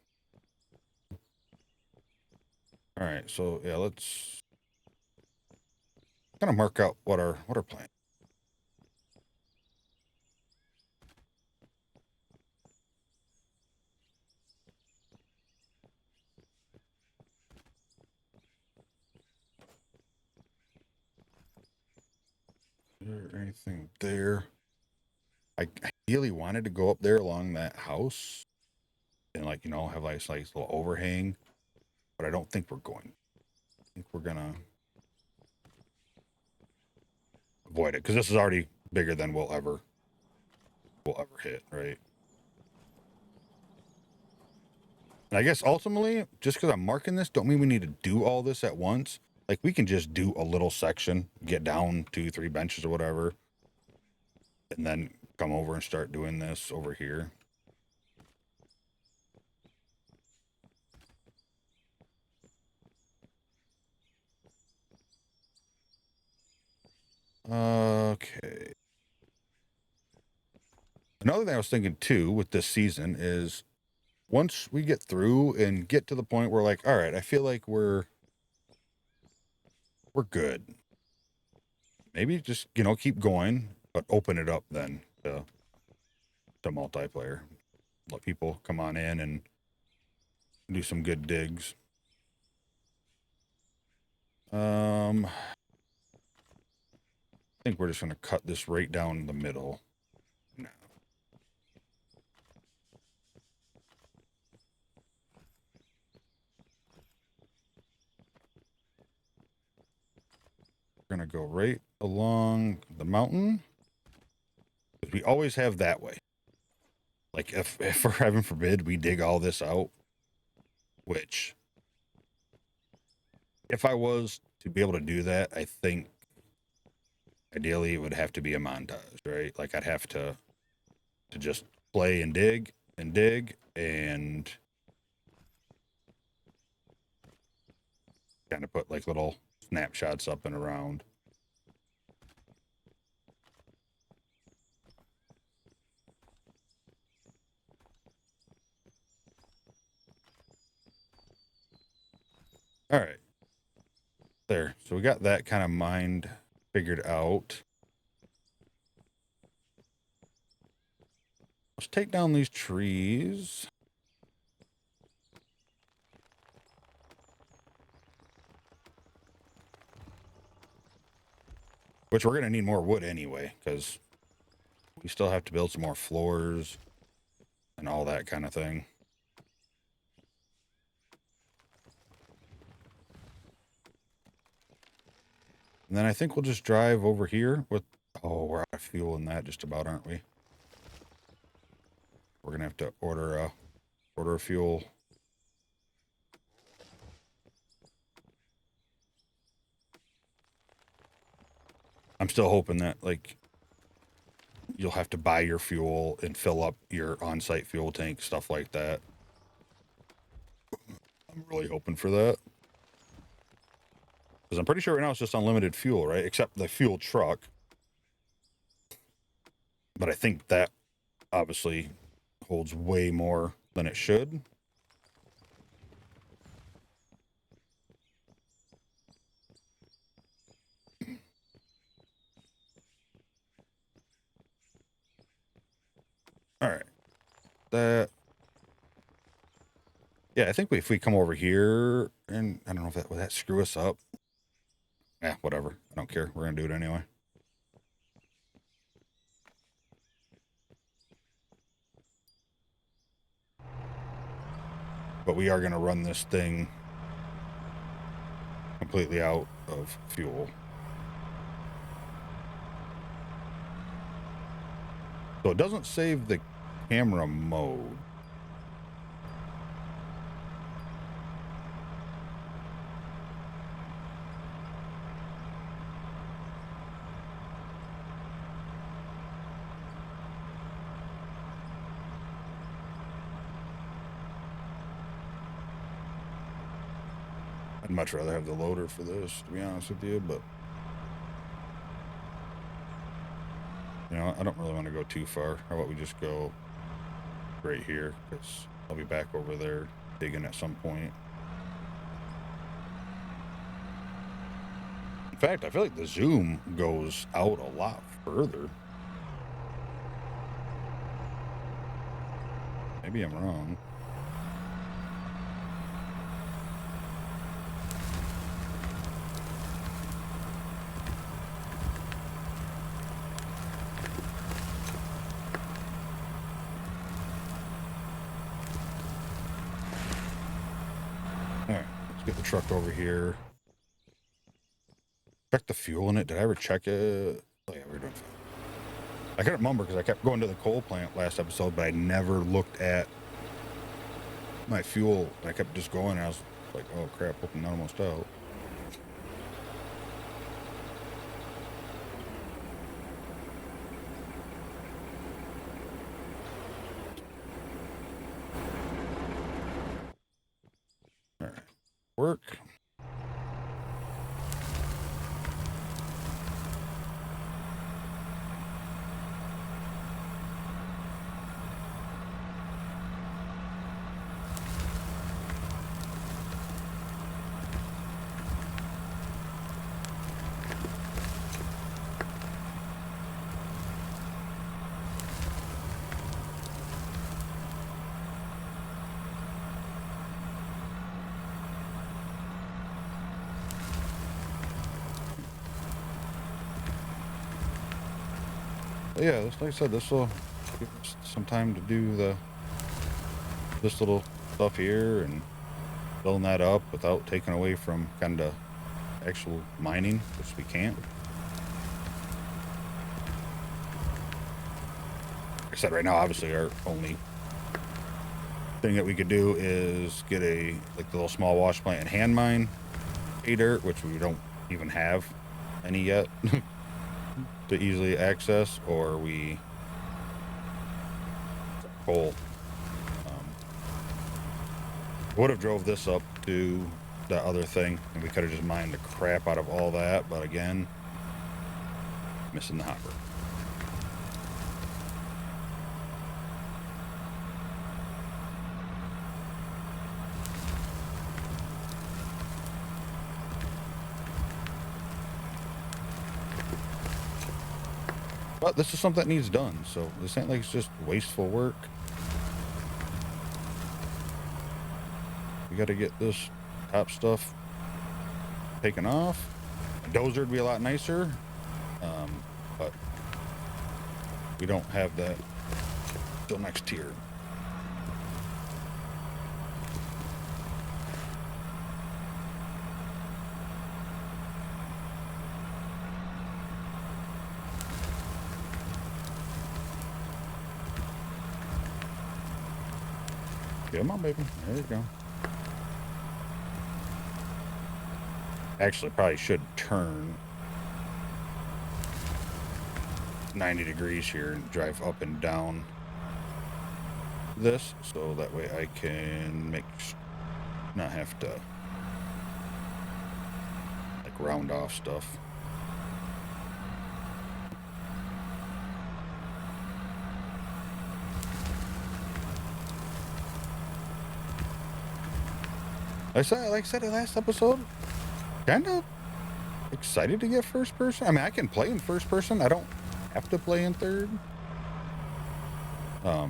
Speaker 1: All right, so yeah, let's kind of mark out what our plan. Is there anything there? I ideally wanted to go up there along that house and, like, you know, have like a nice little overhang, but I don't think we're going. I think we're gonna avoid it because this is already bigger than we'll ever hit, right? And I guess ultimately, just because I'm marking this, don't mean we need to do all this at once. Like, we can just do a little section, get down 2-3 benches or whatever, and then come over and start doing this over here. Okay. Another thing I was thinking too with this season is once we get through and get to the point where, like, all right, I feel like we're good. Maybe just, you know, keep going, but open it up then to multiplayer. Let people come on in and do some good digs. I think we're just going to cut this right down the middle. No. We're going to go right along the mountain. We always have that way. Like, like if for heaven forbid we dig all this out, which if I was to be able to do that, I think ideally it would have to be a montage, right? Like I'd have to just play and dig and kind of put like little snapshots up and around. All right. There. So we got that kind of mind figured out. Let's take down these trees. Which we're going to need more wood anyway, because we still have to build some more floors and all that kind of thing. And then I think we'll just drive over here with... Oh, we're out of fuel in that just about, aren't we? We're going to have to order a fuel. I'm still hoping that, like, you'll have to buy your fuel and fill up your on-site fuel tank, stuff like that. I'm really hoping for that. Because I'm pretty sure right now it's just unlimited fuel, right? Except the fuel truck. But I think that obviously holds way more than it should. All right. That... Yeah, I think if we come over here, and I don't know if that, will that screw us up? Yeah, whatever. I don't care. We're going to do it anyway. But we are going to run this thing completely out of fuel. So it doesn't save the camera mode. I'd much rather have the loader for this, to be honest with you, but you know, I don't really want to go too far. How about we just go right here, because I'll be back over there digging at some point. In fact, I feel like the zoom goes out a lot further. Maybe I'm wrong. Alright, let's get the truck over here. Check the fuel in it. Did I ever check it? Oh yeah, we're doing fine. I couldn't remember because I kept going to the coal plant last episode, but I never looked at my fuel. I kept just going, and I was like, oh crap, I'm almost out. All right, work. Yeah, like I said, this will give us some time to do this little stuff here and building that up without taking away from kind of actual mining, which we can't. Like I said, right now, obviously, our only thing that we could do is get the little small wash plant and hand mine pay dirt, which we don't even have any yet to easily access, or we coal. Would have drove this up to the other thing, and we could have just mined the crap out of all that, but again, missing the hopper. But this is something that needs done, so this ain't like it's just wasteful work. We got to get this top stuff taken off. A dozer would be a lot nicer, but we don't have that till next year. Come on, baby. There you go. Actually, probably should turn 90 degrees here and drive up and down this, so that way I can not have to like round off stuff. Like I said in the last episode, kind of excited to get first person. I mean, I can play in first person. I don't have to play in third. I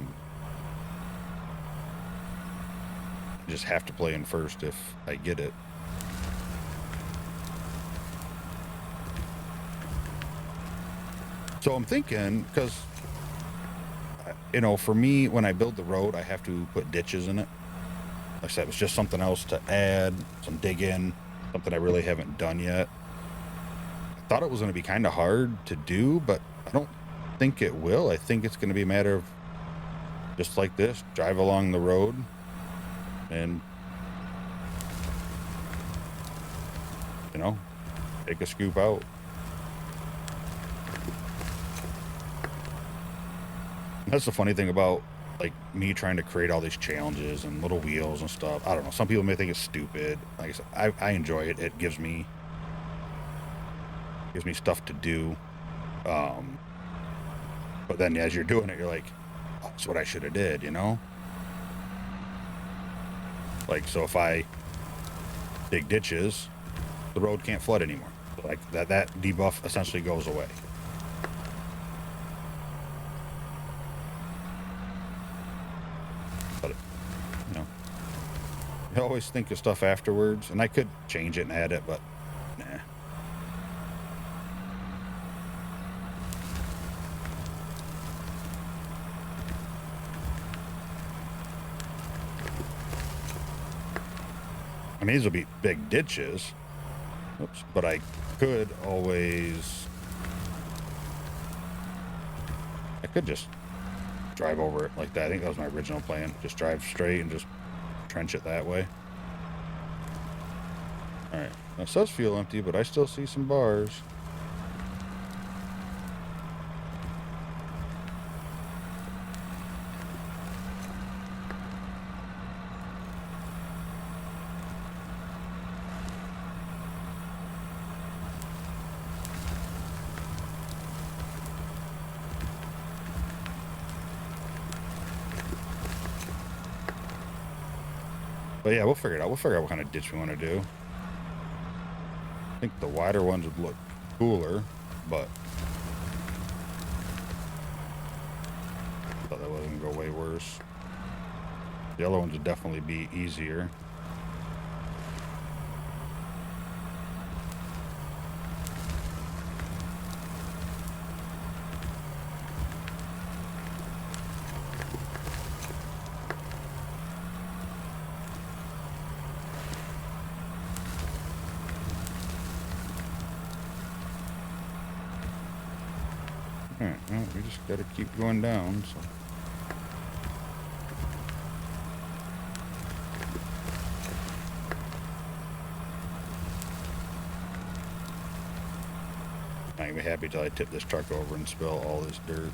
Speaker 1: just have to play in first if I get it. So I'm thinking, because, for me, when I build the road, I have to put ditches in it. Like I said, it was just something else to add, some digging, something I really haven't done yet. I thought it was going to be kind of hard to do, but I don't think it will. I think it's going to be a matter of just like this, drive along the road and, take a scoop out. That's the funny thing about like me trying to create all these challenges and little wheels and stuff. I don't know. Some people may think it's stupid. Like I said, I enjoy it. It gives me stuff to do. But then as you're doing it, you're like, oh, that's what I should have did, Like, so if I dig ditches, the road can't flood anymore. Like that debuff essentially goes away. I always think of stuff afterwards, and I could change it and add it, but nah. I mean, these will be big ditches. Oops. But I could just drive over it like that. I think that was my original plan. Just drive straight and just trench it that way. Alright, now it says fuel empty, but I still see some bars. But yeah, we'll figure it out. We'll figure out what kind of ditch we want to do. I think the wider ones would look cooler, but I thought that wasn't going to go way worse. The other ones would definitely be easier. Alright, well, we just gotta keep going down, so. make me happy till I tip this truck over and spill all this dirt.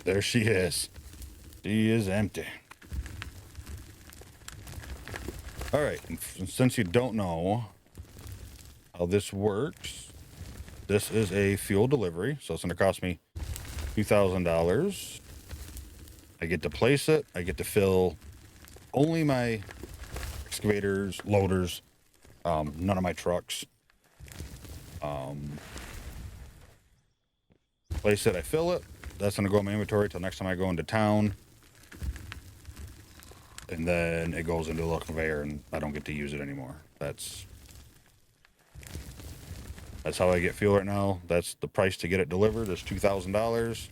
Speaker 1: There she is. She is empty. All right, and since you don't know how this works, this is a fuel delivery, so it's going to cost me $2,000. I get to place it. I get to fill only my excavators, loaders, none of my trucks. Place it, I fill it. That's going to go in my inventory till next time I go into town. And then it goes into the conveyor and I don't get to use it anymore. That's how I get fuel right now. That's the price to get it delivered is $2,000.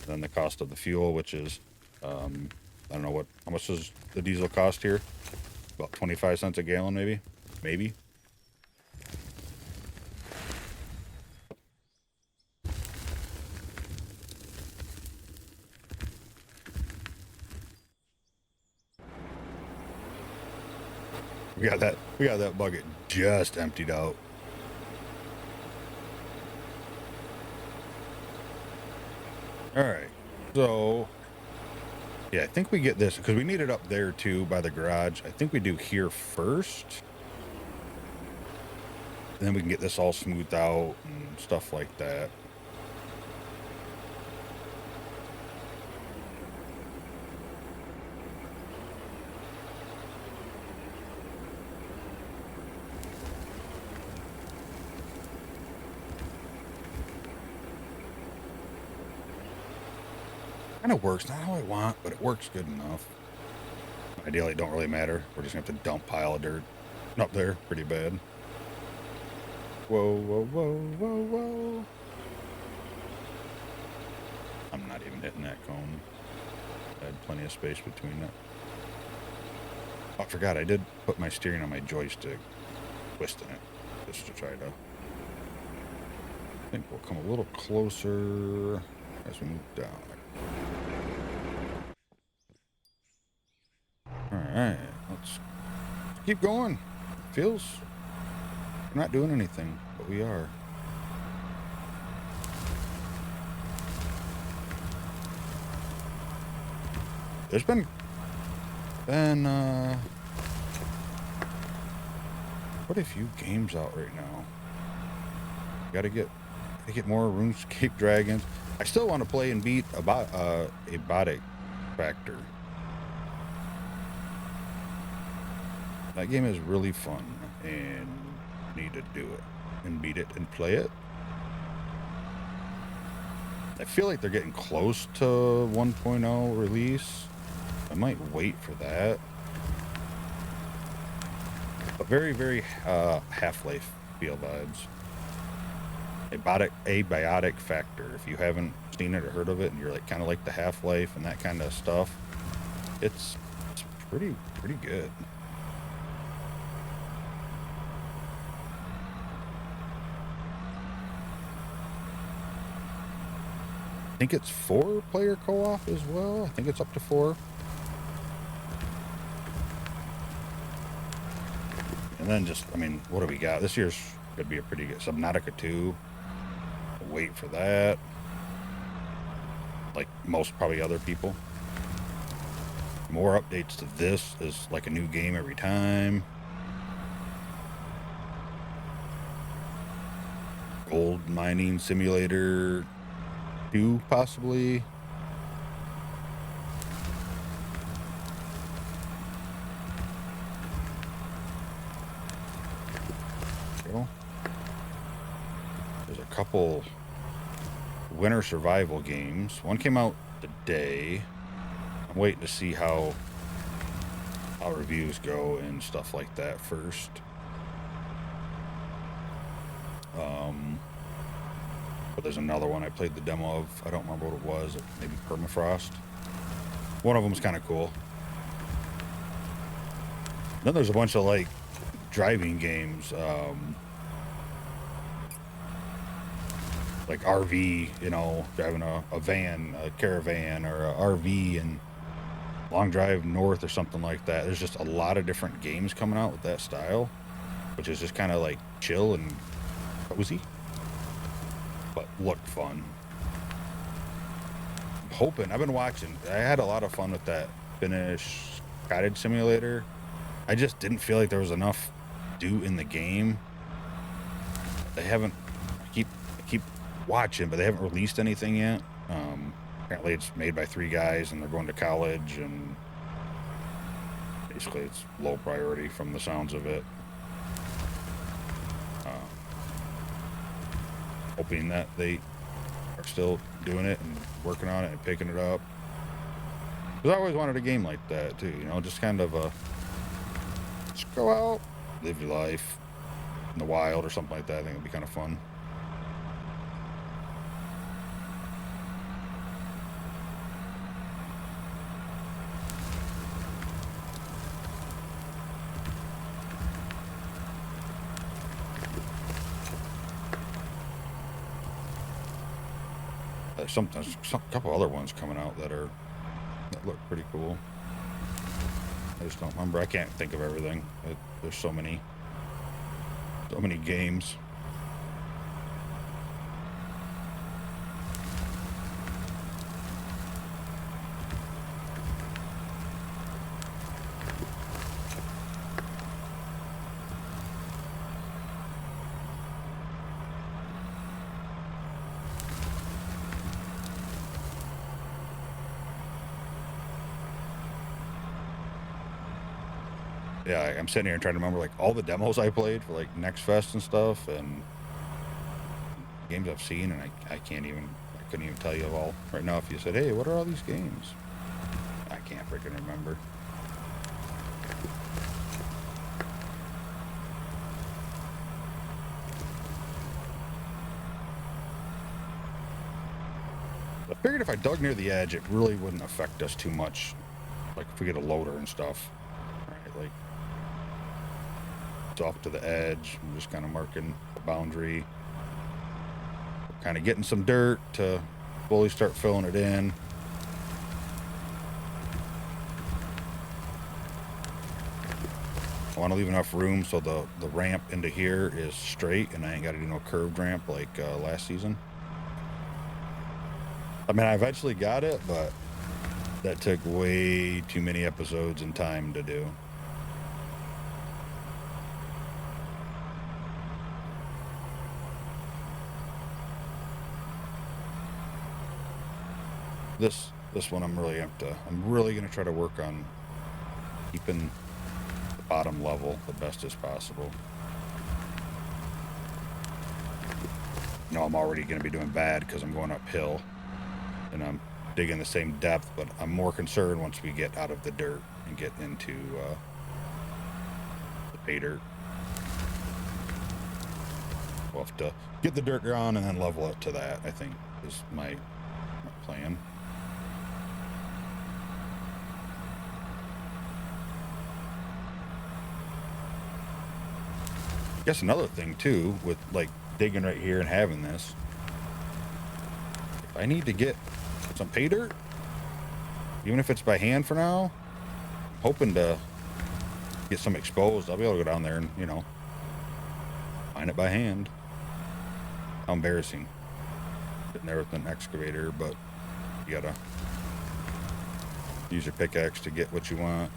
Speaker 1: Then the cost of the fuel, which is, I don't know how much does the diesel cost here? About 25 cents a gallon, maybe? Maybe. We got that bucket just emptied out. All right, so yeah, I think we get this because we need it up there too by the garage. I think we do here first, and then we can get this all smoothed out and stuff like that. Kind of works, not how I want, but it works good enough. Ideally, it don't really matter. We're just gonna have to dump pile of dirt up there pretty bad. Whoa, whoa, whoa, whoa, whoa. I'm not even hitting that cone. I had plenty of space between that. Oh, I forgot I did put my steering on my joystick, twisting it, just to try to. I think we'll come a little closer as we move down. Alright, let's keep going. Feels we're not doing anything, but we are. There's been quite a few games out right now. Gotta get more RuneScape Dragons. I still want to play and beat a Bodic Factor. That game is really fun and need to do it and beat it and play it. I feel like they're getting close to 1.0 release. I might wait for that. But very, very Half-Life feel vibes. Abiotic Factor. If you haven't seen it or heard of it and you're like kind of like the Half-Life and that kind of stuff, it's pretty good. I think it's 4-player co-op as well. I think it's up to 4. And then just, I mean, what do we got? This year's gonna be a pretty good Subnautica 2. Wait for that. Like most probably other people. More updates to this is like a new game every time. Gold mining simulator 2 possibly. There's a couple winter survival games. One came out today. I'm waiting to see how reviews go and stuff like that first. But there's another one I played the demo of. I don't remember what it was. Maybe Permafrost. One of them was kind of cool. Then there's a bunch of like driving games, like RV, you know, driving a van, a caravan, or a RV and long drive north or something like that. There's just a lot of different games coming out with that style, which is just kind of like chill and cozy, but look fun. I'm hoping, I've been watching, I had a lot of fun with that Finnish cottage simulator. I just didn't feel like there was enough to do in the game. They haven't, I keep watching, but they haven't released anything yet. Apparently it's made by 3 guys and they're going to college, and basically it's low priority from the sounds of it. Hoping that they are still doing it and working on it and picking it up. Because I always wanted a game like that too, you know, just kind of just go out, live your life in the wild or something like that. I think it'd be kind of fun. There's a couple other ones coming out that look pretty cool. I just don't remember. I can't think of everything. There's so many games. Yeah, I'm sitting here and trying to remember like all the demos I played for like Next Fest and stuff, and games I've seen, and I couldn't even tell you all right now. If you said, hey, what are all these games? I can't freaking remember. I figured if I dug near the edge, it really wouldn't affect us too much. Like if we get a loader and stuff, right? Like it's off to the edge. I'm just kind of marking the boundary, kind of getting some dirt to slowly start filling it in. I want to leave enough room so the ramp into here is straight and I ain't got to do no curved ramp like last season. I mean, I eventually got it, but that took way too many episodes and time to do. This one I'm really gonna try to work on keeping the bottom level the best as possible. You know, I'm already gonna be doing bad because I'm going uphill and I'm digging the same depth, but I'm more concerned once we get out of the dirt and get into the pay dirt. We'll have to get the dirt ground and then level it to that, I think, is my plan. I guess another thing too, with like digging right here and having this, if I need to get some pay dirt, even if it's by hand for now, I'm hoping to get some exposed. I'll be able to go down there and, you know, find it by hand. How embarrassing. Sitting there with an excavator, but you gotta use your pickaxe to get what you want.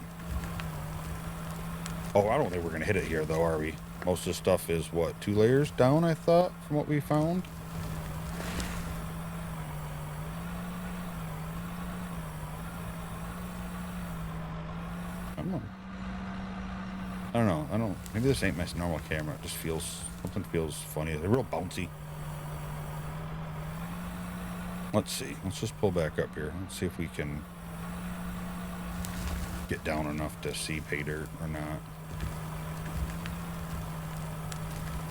Speaker 1: Oh, I don't think we're gonna hit it here though, are we? Most of the stuff is what, 2 layers down, I thought, from what we found. I don't know. Maybe this ain't my normal camera. It just something feels funny. They're real bouncy. Let's see. Let's just pull back up here. Let's see if we can get down enough to see pay dirt or not.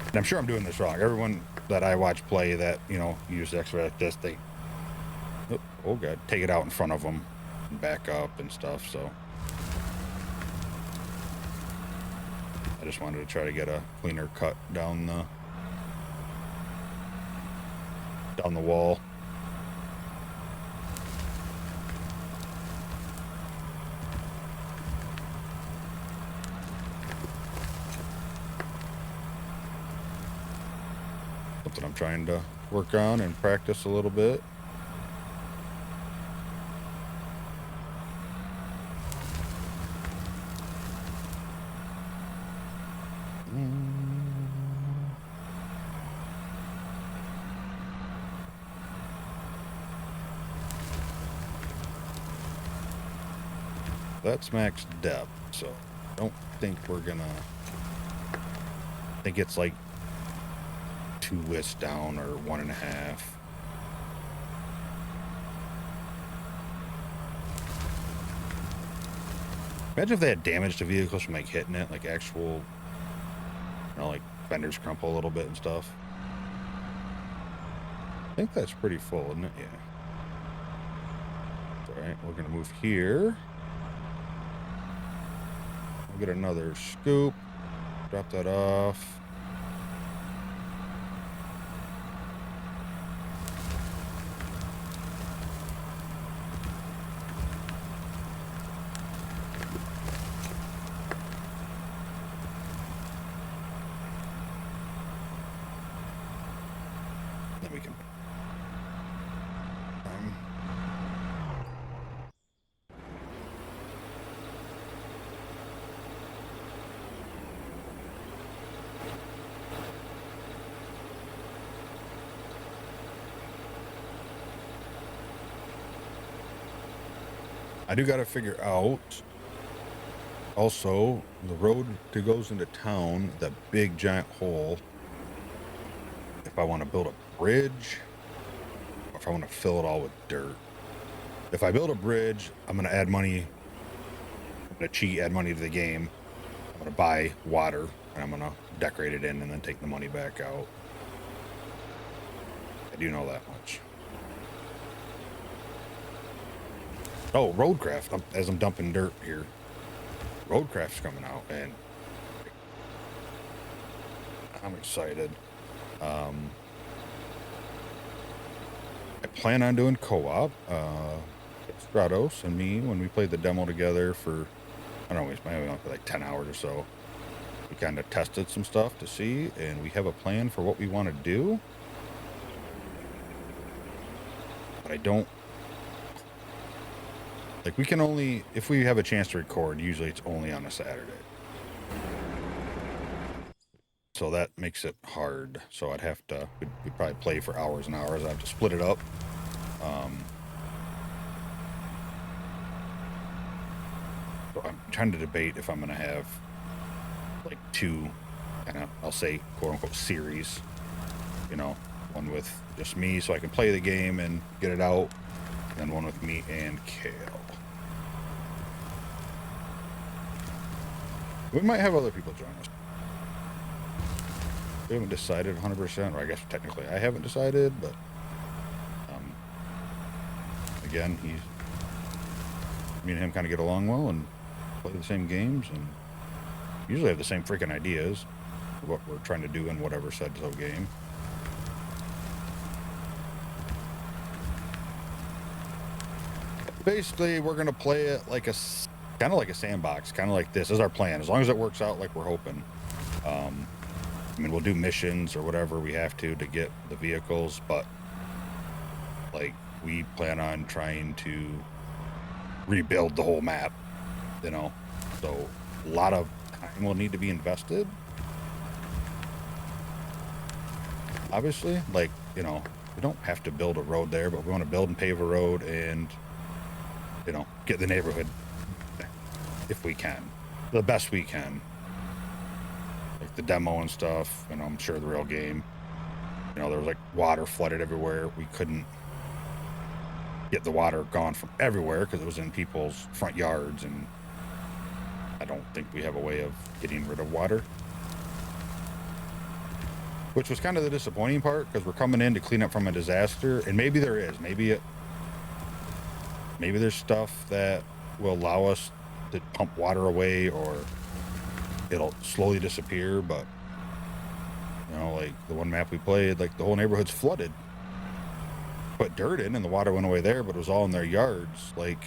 Speaker 1: And I'm sure I'm doing this wrong. Everyone that I watch play that, you know, use excavator like this, they, oh god, take it out in front of them and back up and stuff, so. just wanted to try to get a cleaner cut down the wall. Something I'm trying to work on and practice a little bit. That's max depth, so I don't think we're gonna... I think it's like 2 widths down or 1.5. Imagine if they had damage to vehicles from like hitting it, like actual, you know, like fenders crumple a little bit and stuff. I think that's pretty full, isn't it? Yeah. All right, we're gonna move here. We'll get another scoop. Drop that off. Then we can... I do got to figure out also the road that goes into town, that big giant hole, if I want to build a bridge or if I want to fill it all with dirt. If I build a bridge, I'm going to add money. I'm going to cheat, add money to the game. I'm going to buy water and I'm going to decorate it in and then take the money back out. I do know that much. Oh, Roadcraft, as I'm dumping dirt here. Roadcraft's coming out, and I'm excited. I plan on doing co-op. Stratos and me, when we played the demo together for, I don't know, maybe like 10 hours or so, we kind of tested some stuff to see, and we have a plan for what we want to do. But I don't... Like, we can only, if we have a chance to record, usually it's only on a Saturday. So that makes it hard. So I'd have to, we'd probably play for hours and hours. I'd have to split it up. So I'm trying to debate if I'm going to have, like, 2, kind of, I'll say, quote-unquote, series. You know, one with just me so I can play the game and get it out. And then one with me and Kale. We might have other people join us. We haven't decided 100%, or I guess technically I haven't decided, but again, me and him kind of get along well and play the same games and usually have the same freaking ideas for what we're trying to do in whatever said so game. Basically, we're going to play it like a... kind of like a sandbox, kind of like this is our plan, as long as it works out like we're hoping. I mean, we'll do missions or whatever we have to get the vehicles, but like we plan on trying to rebuild the whole map, you know, so a lot of time will need to be invested. Obviously, like, you know, we don't have to build a road there, but we want to build and pave a road and, you know, get the neighborhood, if we can, the best we can, like the demo and stuff. And I'm sure the real game, you know, there was like water flooded everywhere. We couldn't get the water gone from everywhere because it was in people's front yards, and I don't think we have a way of getting rid of water, which was kind of the disappointing part, because we're coming in to clean up from a disaster, and maybe there is, maybe there's stuff that will allow us to pump water away or it'll slowly disappear, but you know, like the one map we played, like the whole neighborhood's flooded. Put dirt in and the water went away there, but it was all in their yards. Like,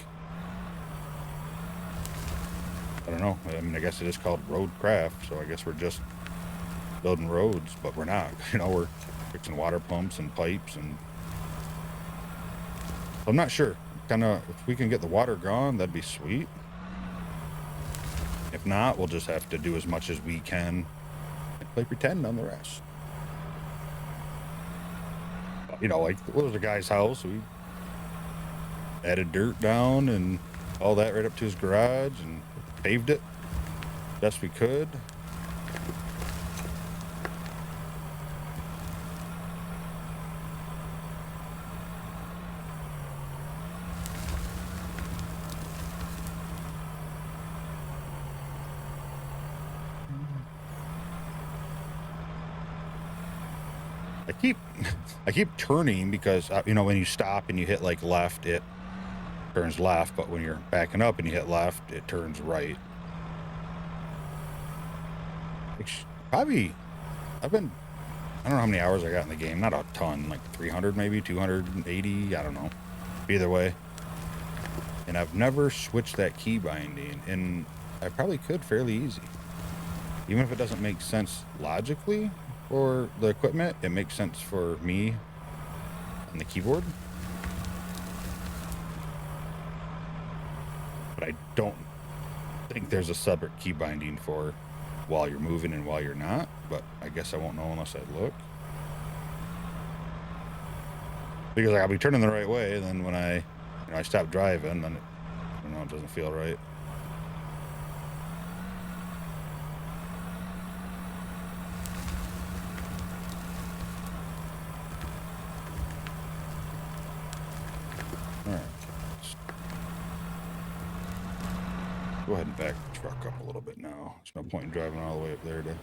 Speaker 1: I don't know. I mean, I guess it is called road craft, so I guess we're just building roads, but we're not. You know, we're fixing water pumps and pipes, and I'm not sure. Kind of, if we can get the water gone, that'd be sweet. If not, we'll just have to do as much as we can and play pretend on the rest. You know, like, what was the guy's house? We added dirt down and all that right up to his garage and paved it best we could. I keep turning because you know, when you stop and you hit like left, it turns left, but when you're backing up and you hit left, it turns right. Probably, I don't know how many hours I got in the game. Not a ton, like 300 maybe, 280, I don't know. Either way. And I've never switched that key binding, and I probably could fairly easy. Even if it doesn't make sense logically for the equipment, it makes sense for me on the keyboard. But I don't think there's a separate key binding for while you're moving and while you're not, but I guess I won't know unless I look. Because like, I'll be turning the right way, and then when I stop driving, then it doesn't feel right. Alright. Go ahead and back the truck up a little bit now. There's no point in driving all the way up there to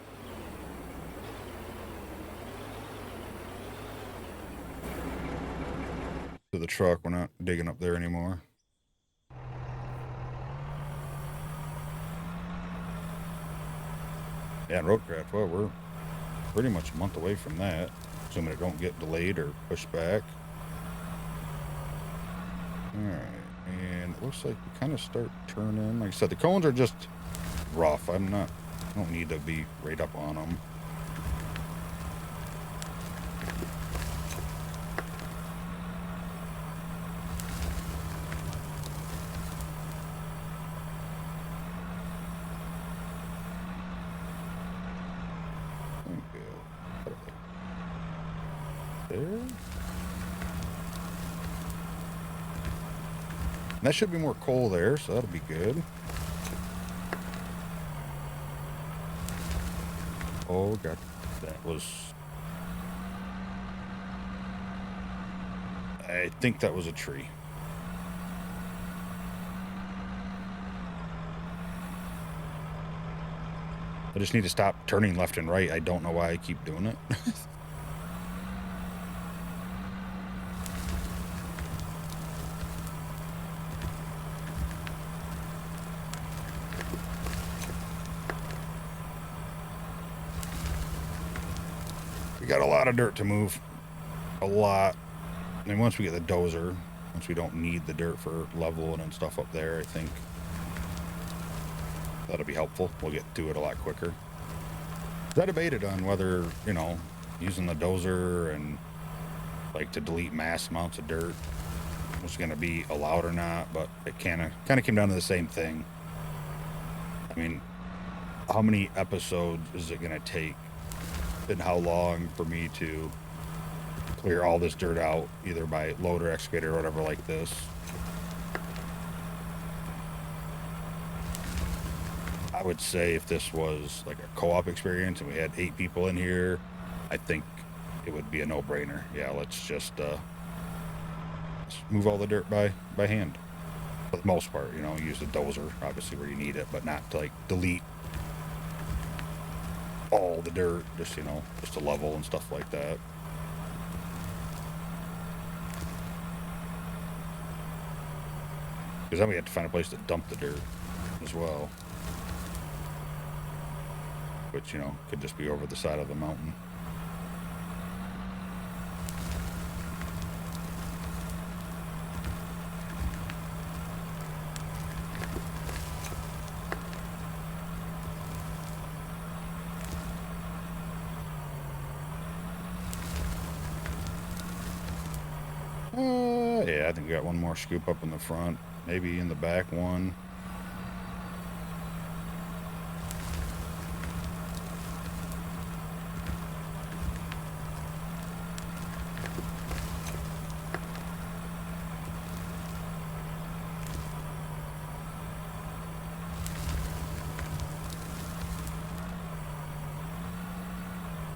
Speaker 1: the truck. We're not digging up there anymore. Yeah, and roadcraft, well, we're pretty much a month away from that, assuming it don't get delayed or pushed back. Alright, and it looks like we kind of start turning. Like I said, the cones are just rough. I don't need to be right up on them. There. And that should be more coal there, so that'll be good. Oh god, that was... I think that was a tree. I just need to stop turning left and right. I don't know why I keep doing it. We got a lot of dirt to move. A lot. And once we get the dozer, once we don't need the dirt for leveling and stuff up there, I think that'll be helpful. We'll get to it a lot quicker. I debated on whether, using the dozer and like to delete mass amounts of dirt was going to be allowed or not, but it kind of came down to the same thing. I mean, how many episodes is it going to take and how long for me to clear all this dirt out, either by loader, excavator, or whatever like this? I would say if this was like a co-op experience and we had 8 people in here, I think it would be a no-brainer. Yeah, let's just move all the dirt by hand. For the most part, use the dozer, obviously, where you need it, but not to, like, delete all the dirt, just, just to level and stuff like that. Because then we have to find a place to dump the dirt as well. which, you know, could just be over the side of the mountain. Yeah, I think we got one more scoop up in the front, maybe in the back one.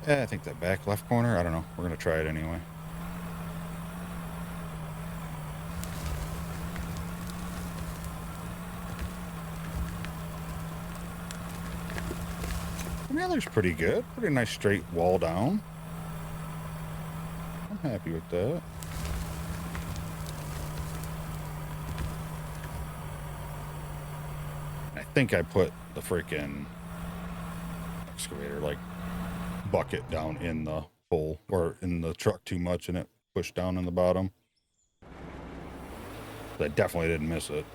Speaker 1: Yeah, I think that back left corner, I don't know. We're going to try it anyway. Yeah, that's pretty good. Pretty nice straight wall down. I'm happy with that. I think I put the freaking excavator, like, bucket down in the hole or in the truck too much and it pushed down in the bottom. I definitely didn't miss it.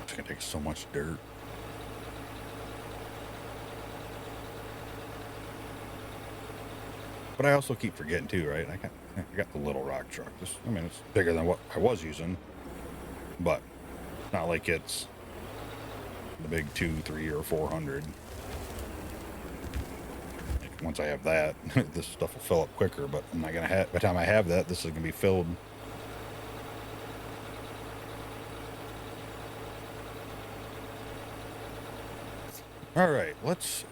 Speaker 1: It's gonna take so much dirt. But I also keep forgetting too, right? I got the little rock truck. I mean, it's bigger than what I was using, but not like it's the big 2, 3, or 400. Like, once I have that, this stuff will fill up quicker. But I'm not gonna have. By the time I have that, this is gonna be filled. All right, let's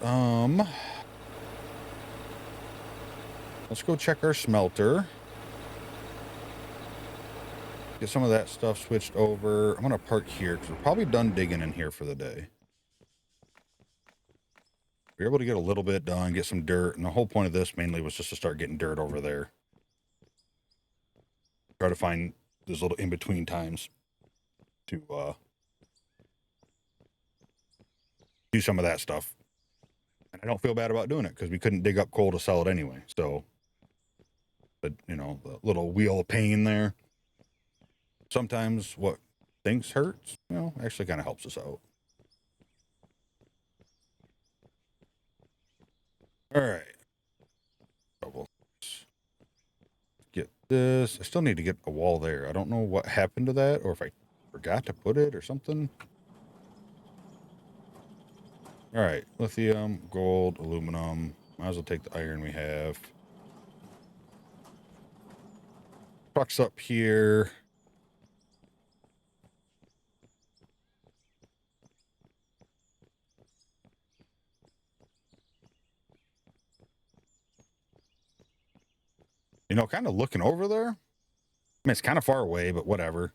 Speaker 1: go check our smelter. Get some of that stuff switched over. I'm gonna park here because we're probably done digging in here for the day. We were able to get a little bit done, get some dirt, and the whole point of this mainly was just to start getting dirt over there. Try to find those little in-between times to do some of that stuff. And I don't feel bad about doing it because we couldn't dig up coal to sell it anyway. So, but you know, the little wheel of pain there. Sometimes what thinks hurts, you know, actually kind of helps us out. All right. Double. Get this. I still need to get a wall there. I don't know what happened to that or if I forgot to put it or something. All right. Lithium, gold, aluminum. Might as well take the iron we have. Truck's up here. You know, kind of looking over there. I mean, it's kind of far away, but whatever.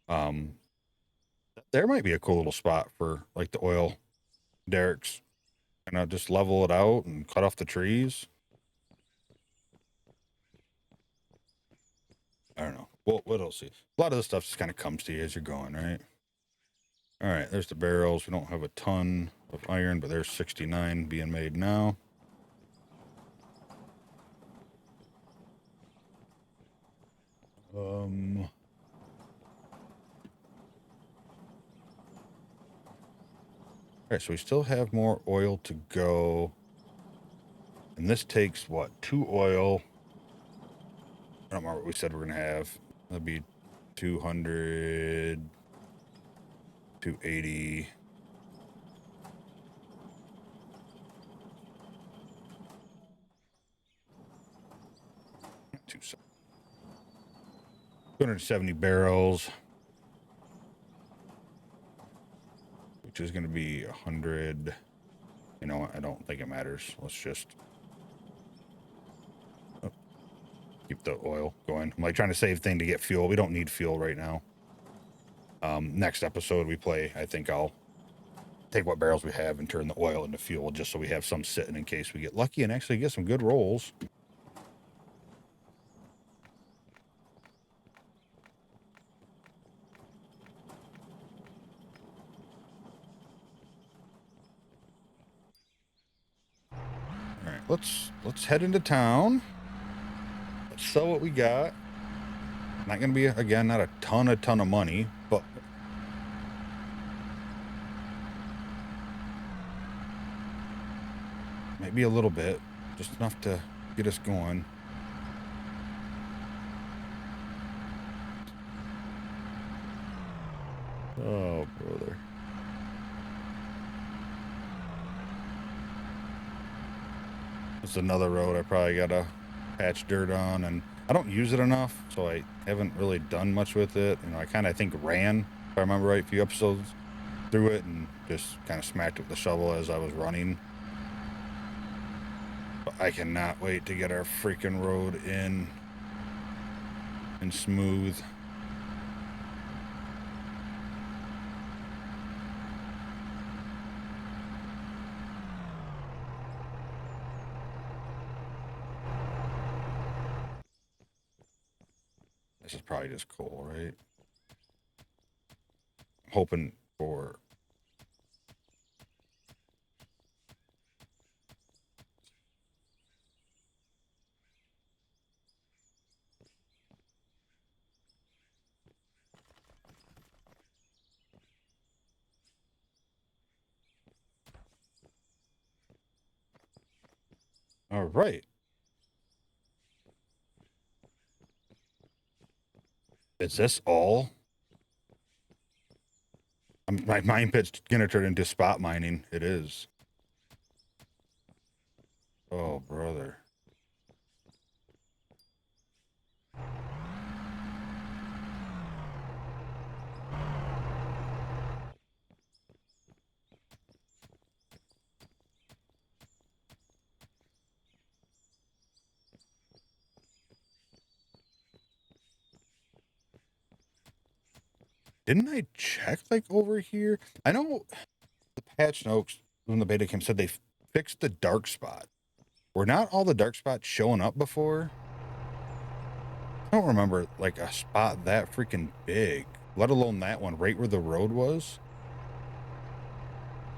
Speaker 1: There might be a cool little spot for like the oil derricks. And I'll just level it out and cut off the trees. I don't know. Well, we'll see. A lot of this stuff just kind of comes to you as you're going, right? All right, there's the barrels. We don't have a ton of iron, but there's 69 being made now. All right, so we still have more oil to go. And this takes, what, 2 oil? I don't remember what we said we're going to have. That'd be 200, 280. Two, 270 barrels. Which is going to be 100. You know, I don't think it matters. Let's just keep the oil going. I'm like trying to save thing to get fuel. We don't need fuel right now. Next episode we play, I think I'll take what barrels we have and turn the oil into fuel just so we have some sitting in case we get lucky and actually get some good rolls. let's head into town. Let's sell what we got. Not gonna be, again, not a ton of money, but maybe a little bit, just enough to get us going. Oh, brother. It's another road I probably gotta patch dirt on, and I don't use it enough, so I haven't really done much with it. You know, I kind of think ran, if I remember right, a few episodes through it and just kind of smacked it with the shovel as I was running. But I cannot wait to get our freaking road in and smooth. This is probably just coal, right? I'm hoping for... All right. Is this all? My mine pit's gonna turn into spot mining. It is. Oh, brother. Didn't I check, like, over here? I know the patch notes when the beta came said they fixed the dark spot. Were not all the dark spots showing up before? I don't remember, like, a spot that freaking big, let alone that one right where the road was.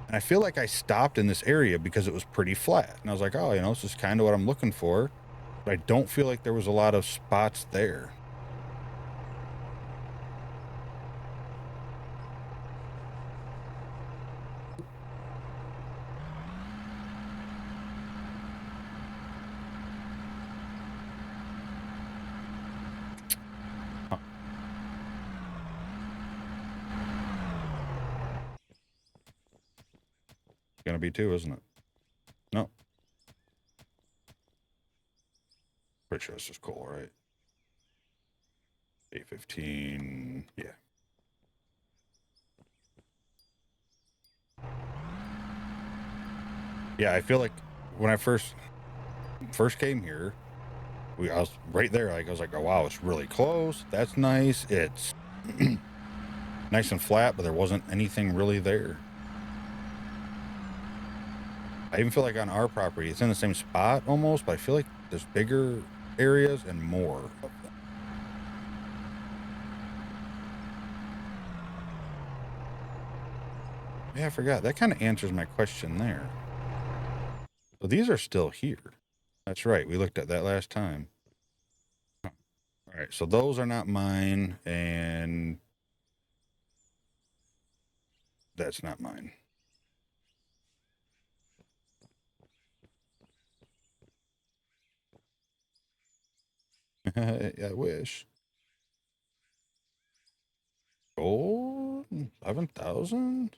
Speaker 1: And I feel like I stopped in this area because it was pretty flat. And I was like, oh, you know, this is kind of what I'm looking for. But I don't feel like there was a lot of spots there. Huh. Gonna be too, isn't it? No. Pretty sure this is cool, right? 815. Yeah. Yeah, I feel like when I first came here, I was right there. Like, I was like, oh wow, it's really close. That's nice. It's nice and flat, but there wasn't anything really there. I even feel like on our property, it's in the same spot almost, but I feel like there's bigger areas and more of them. Yeah, I forgot. That kind of answers my question there. So these are still here. That's right. We looked at that last time. Huh. All right. So those are not mine, and that's not mine. I wish. Gold? 11,000?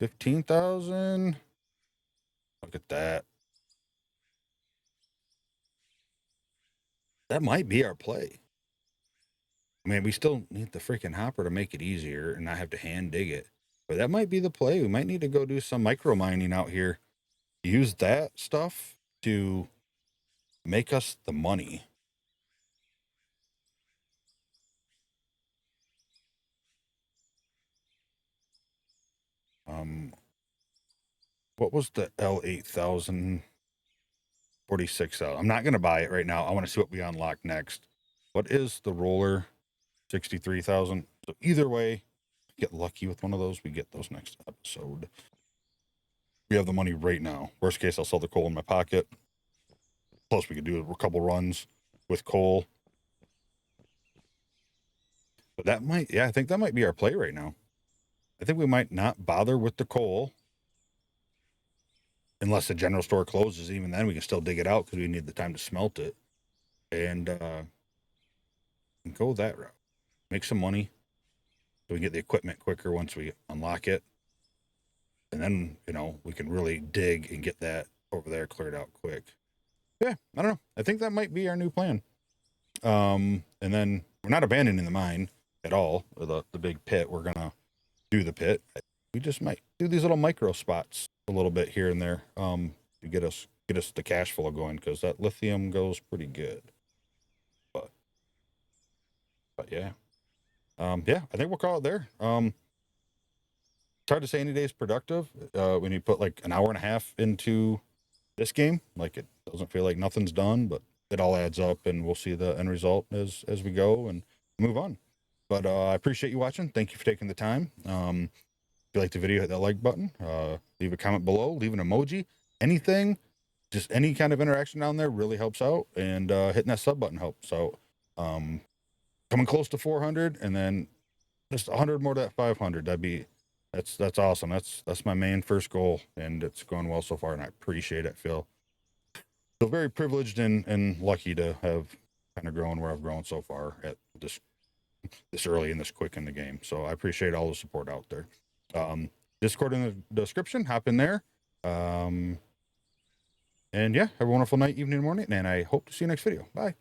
Speaker 1: 15,000? Look at that. That might be our play. I mean, we still need the freaking hopper to make it easier and not have to hand dig it. But that might be the play. We might need to go do some micro mining out here. Use that stuff to make us the money. What was the L8000? 46,000. I'm not going to buy it right now. I want to see what we unlock next. What is the roller? 63,000. So either way, get lucky with one of those. We get those next episode. We have the money right now. Worst case, I'll sell the coal in my pocket. Plus, we could do a couple runs with coal. But that might, yeah, I think that might be our play right now. I think we might not bother with the coal unless the general store closes. Even then, we can still dig it out because we need the time to smelt it and go that route. Make some money so we get the equipment quicker once we unlock it. And then, you know, we can really dig and get that over there cleared out quick. Yeah, I don't know. I think that might be our new plan. And then we're not abandoning the mine at all, or the big pit. We're gonna do the pit. We just might do these little micro spots a little bit here and there to get us the cash flow going, because that lithium goes pretty good. But yeah. Yeah, I think we'll call it there. It's hard to say any day is productive when you put like an hour and a half into this game. Like, it doesn't feel like nothing's done, but it all adds up, and we'll see the end result as we go and move on. But I appreciate you watching. Thank you for taking the time. If you liked the video, hit that like button. Leave a comment below. Leave an emoji. Anything, just any kind of interaction down there really helps out. And hitting that sub button helps. So coming close to 400, and then just 100 more to that 500. That's awesome. That's my main first goal, and it's going well so far, and I appreciate it. Feel very privileged and lucky to have kind of grown where I've grown so far at this early and this quick in the game. So I appreciate all the support out there. Discord in the description, hop in there. And yeah, have a wonderful night, evening, morning, and I hope to see you next video. Bye.